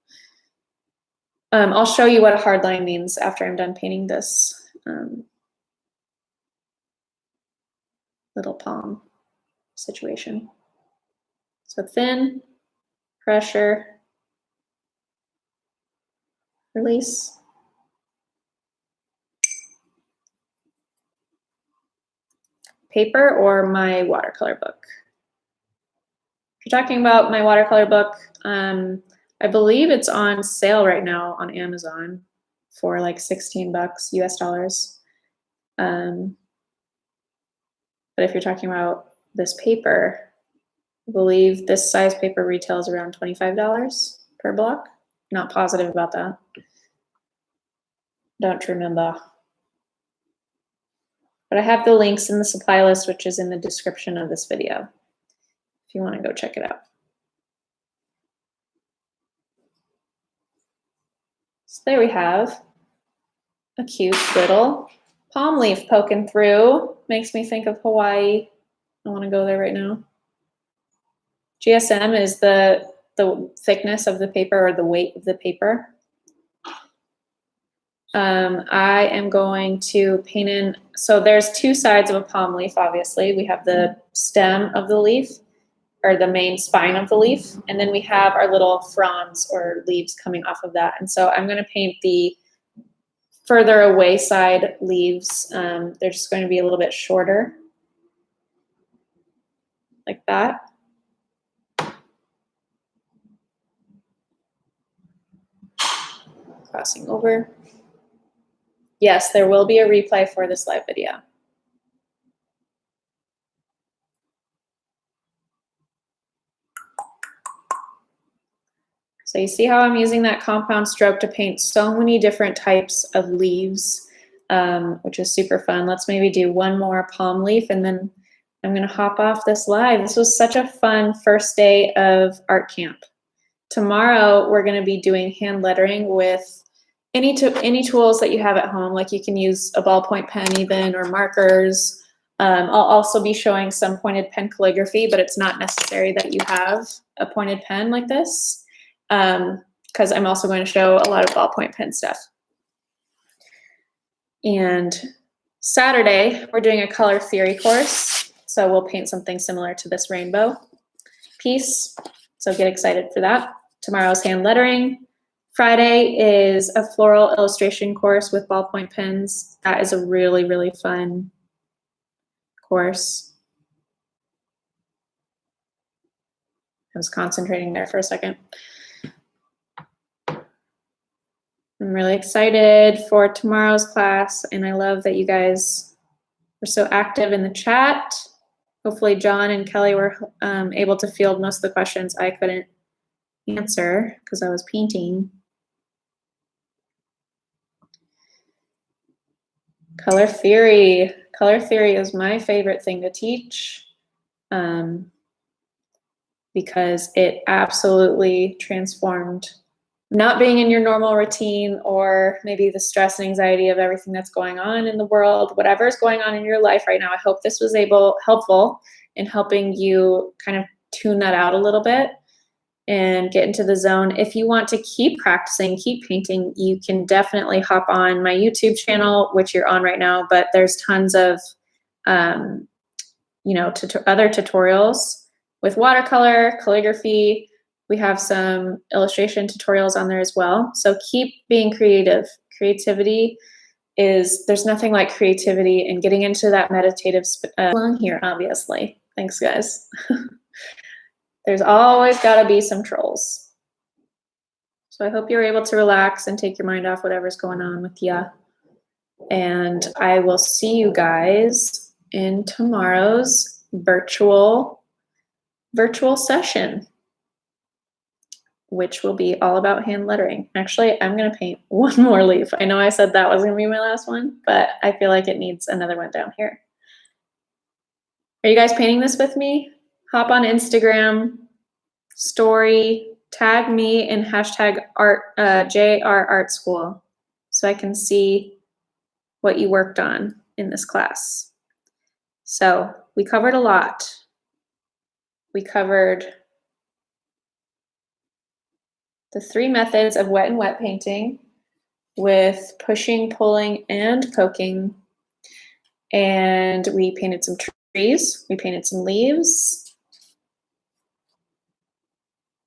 I'll show you what a hard line means after I'm done painting this little palm situation. So thin, pressure, release. Paper or my watercolor book? If you're talking about my watercolor book, I believe it's on sale right now on Amazon for like 16 bucks US dollars. But if you're talking about this paper, I believe this size paper retails around $25 per block. Not positive about that. Don't remember. But I have the links in the supply list, which is in the description of this video, if you want to go check it out. So there we have a cute little palm leaf poking through. Makes me think of Hawaii. I want to go there right now. GSM is the thickness of the paper or the weight of the paper. I am going to paint in, so there's two sides of a palm leaf, obviously. We have the stem of the leaf, or the main spine of the leaf, and then we have our little fronds or leaves coming off of that. And so I'm going to paint the further away side leaves. They're just going to be a little bit shorter, like that. Crossing over. Yes, there will be a replay for this live video. So you see how I'm using that compound stroke to paint so many different types of leaves, which is super fun. Let's maybe do one more palm leaf and then I'm gonna hop off this live. This was such a fun first day of art camp. Tomorrow, we're gonna be doing hand lettering with any tools that you have at home, like you can use a ballpoint pen even, or markers. I'll also be showing some pointed pen calligraphy, but it's not necessary that you have a pointed pen like this, because I'm also going to show a lot of ballpoint pen stuff. And Saturday, we're doing a color theory course, so we'll paint something similar to this rainbow piece, so get excited for that. Tomorrow's hand lettering. Friday is a floral illustration course with ballpoint pens. That is a really, really fun course. was concentrating there for a second. I'm really excited for tomorrow's class, and I love that you guys were so active in the chat. Hopefully John and Kelly were able to field most of the questions I couldn't answer because I was painting. Color theory. Color theory is my favorite thing to teach because it absolutely transformed not being in your normal routine, or maybe the stress and anxiety of everything that's going on in the world, whatever is going on in your life right now. I hope this was helpful in helping you kind of tune that out a little bit and get into the zone. If you want to keep practicing, keep painting, you can definitely hop on my YouTube channel, which you're on right now, but there's tons of, other tutorials with watercolor, calligraphy. We have some illustration tutorials on there as well. So keep being creative. There's nothing like creativity and getting into that meditative along here, obviously. Thanks, guys. There's always got to be some trolls. So I hope you're able to relax and take your mind off whatever's going on with you. And I will see you guys in tomorrow's virtual session, which will be all about hand lettering. Actually, I'm going to paint one more leaf. I know I said that was going to be my last one, but I feel like it needs another one down here. Are you guys painting this with me? Hop on Instagram, story, tag me in hashtag JR Art School so I can see what you worked on in this class. So we covered a lot. We covered the 3 methods of wet and wet painting with pushing, pulling, and poking. And we painted some trees. We painted some leaves.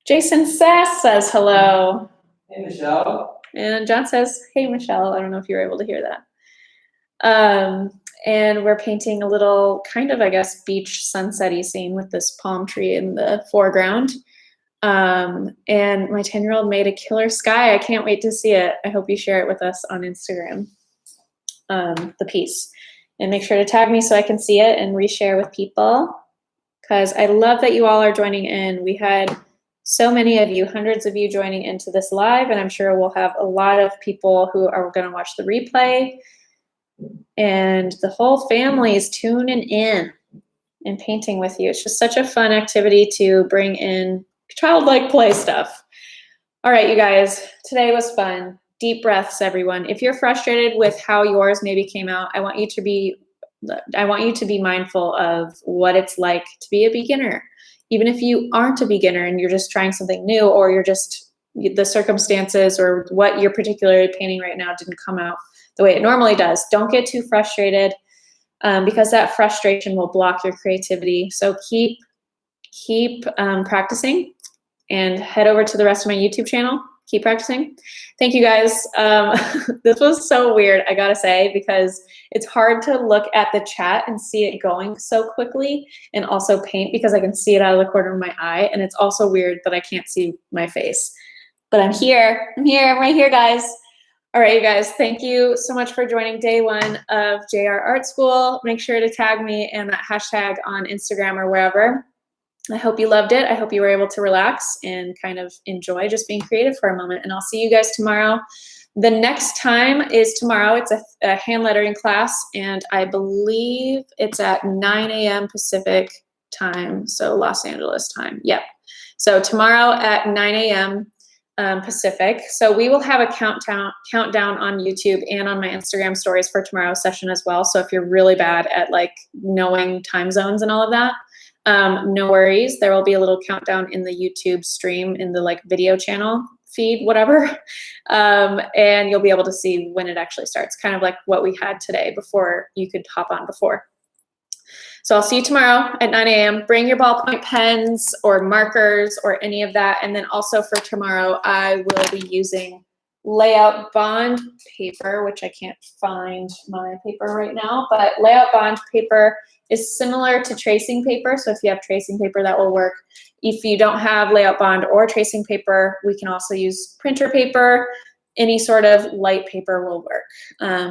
Jason Sass says hello. Hey, Michelle. And John says, hey, Michelle. I don't know if you were able to hear that. And we're painting a little kind of, I guess, beach sunset-y scene with this palm tree in the foreground. And my 10-year-old made a killer sky. I can't wait to see it. I hope you share it with us on Instagram, the piece. And make sure to tag me so I can see it and reshare with people, because I love that you all are joining in. We had so many of you, hundreds of you joining into this live, and I'm sure we'll have a lot of people who are going to watch the replay. And the whole family is tuning in and painting with you. It's just such a fun activity to bring in childlike play stuff. All right, you guys, today was fun. Deep breaths, everyone. If you're frustrated with how yours maybe came out, I want you to be mindful of what it's like to be a beginner. Even if you aren't a beginner and you're just trying something new, or you're just, the circumstances or what you're particularly painting right now didn't come out the way it normally does. Don't get too frustrated because that frustration will block your creativity. So keep practicing, and head over to the rest of my YouTube channel. Keep practicing. Thank you, guys. This was so weird, I gotta say, because it's hard to look at the chat and see it going so quickly and also paint, because I can see it out of the corner of my eye. And it's also weird that I can't see my face. But I'm here. I'm right here, guys. All right, you guys, thank you so much for joining day 1 of JR Art School. Make sure to tag me and that hashtag on Instagram or wherever. I hope you loved it. I hope you were able to relax and kind of enjoy just being creative for a moment. And I'll see you guys tomorrow. The next time is tomorrow. It's a hand lettering class, and I believe it's at 9 a.m. Pacific time, so Los Angeles time. Yep. So tomorrow at 9 a.m. Pacific. So we will have a countdown on YouTube and on my Instagram stories for tomorrow's session as well. So if you're really bad at like knowing time zones and all of that, no worries. There will be a little countdown in the YouTube stream in the like video channel feed, whatever. And you'll be able to see when it actually starts, kind of like what we had today before you could hop on before. So I'll see you tomorrow at 9 a.m. Bring your ballpoint pens or markers or any of that. And then also for tomorrow, I will be using layout bond paper, which I can't find my paper right now, but layout bond paper is similar to tracing paper. So if you have tracing paper, that will work. If you don't have layout bond or tracing paper, we can also use printer paper. Any sort of light paper will work.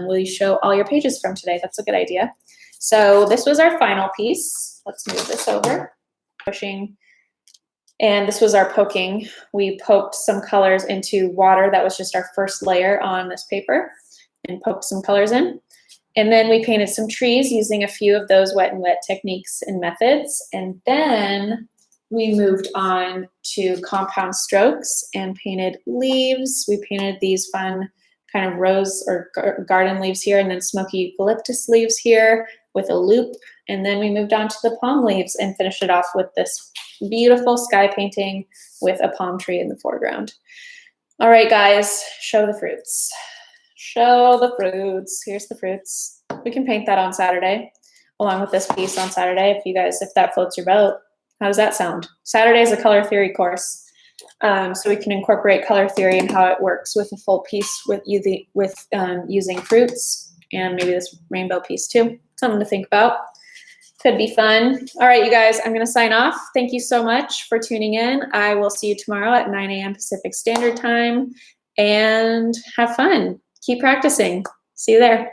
Will you show all your pages from today? That's a good idea. So this was our final piece. Let's move this over. Pushing. And this was our poking. We poked some colors into water. That was just our first layer on this paper, and poked some colors in. And then we painted some trees using a few of those wet and wet techniques and methods. And then we moved on to compound strokes and painted leaves. We painted these fun kind of rose or garden leaves here, and then smoky eucalyptus leaves here with a loop. And then we moved on to the palm leaves and finished it off with this beautiful sky painting with a palm tree in the foreground. All right, guys, show the fruits. Show the fruits. Here's the fruits. We can paint that on Saturday, along with this piece on Saturday, if that floats your boat. How does that sound? Saturday is a color theory course. So we can incorporate color theory and how it works with a full piece with using fruits, and maybe this rainbow piece too. Something to think about. Could be fun. All right, you guys, I'm going to sign off. Thank you so much for tuning in. I will see you tomorrow at 9 a.m. Pacific Standard Time, and have fun. Keep practicing. See you there.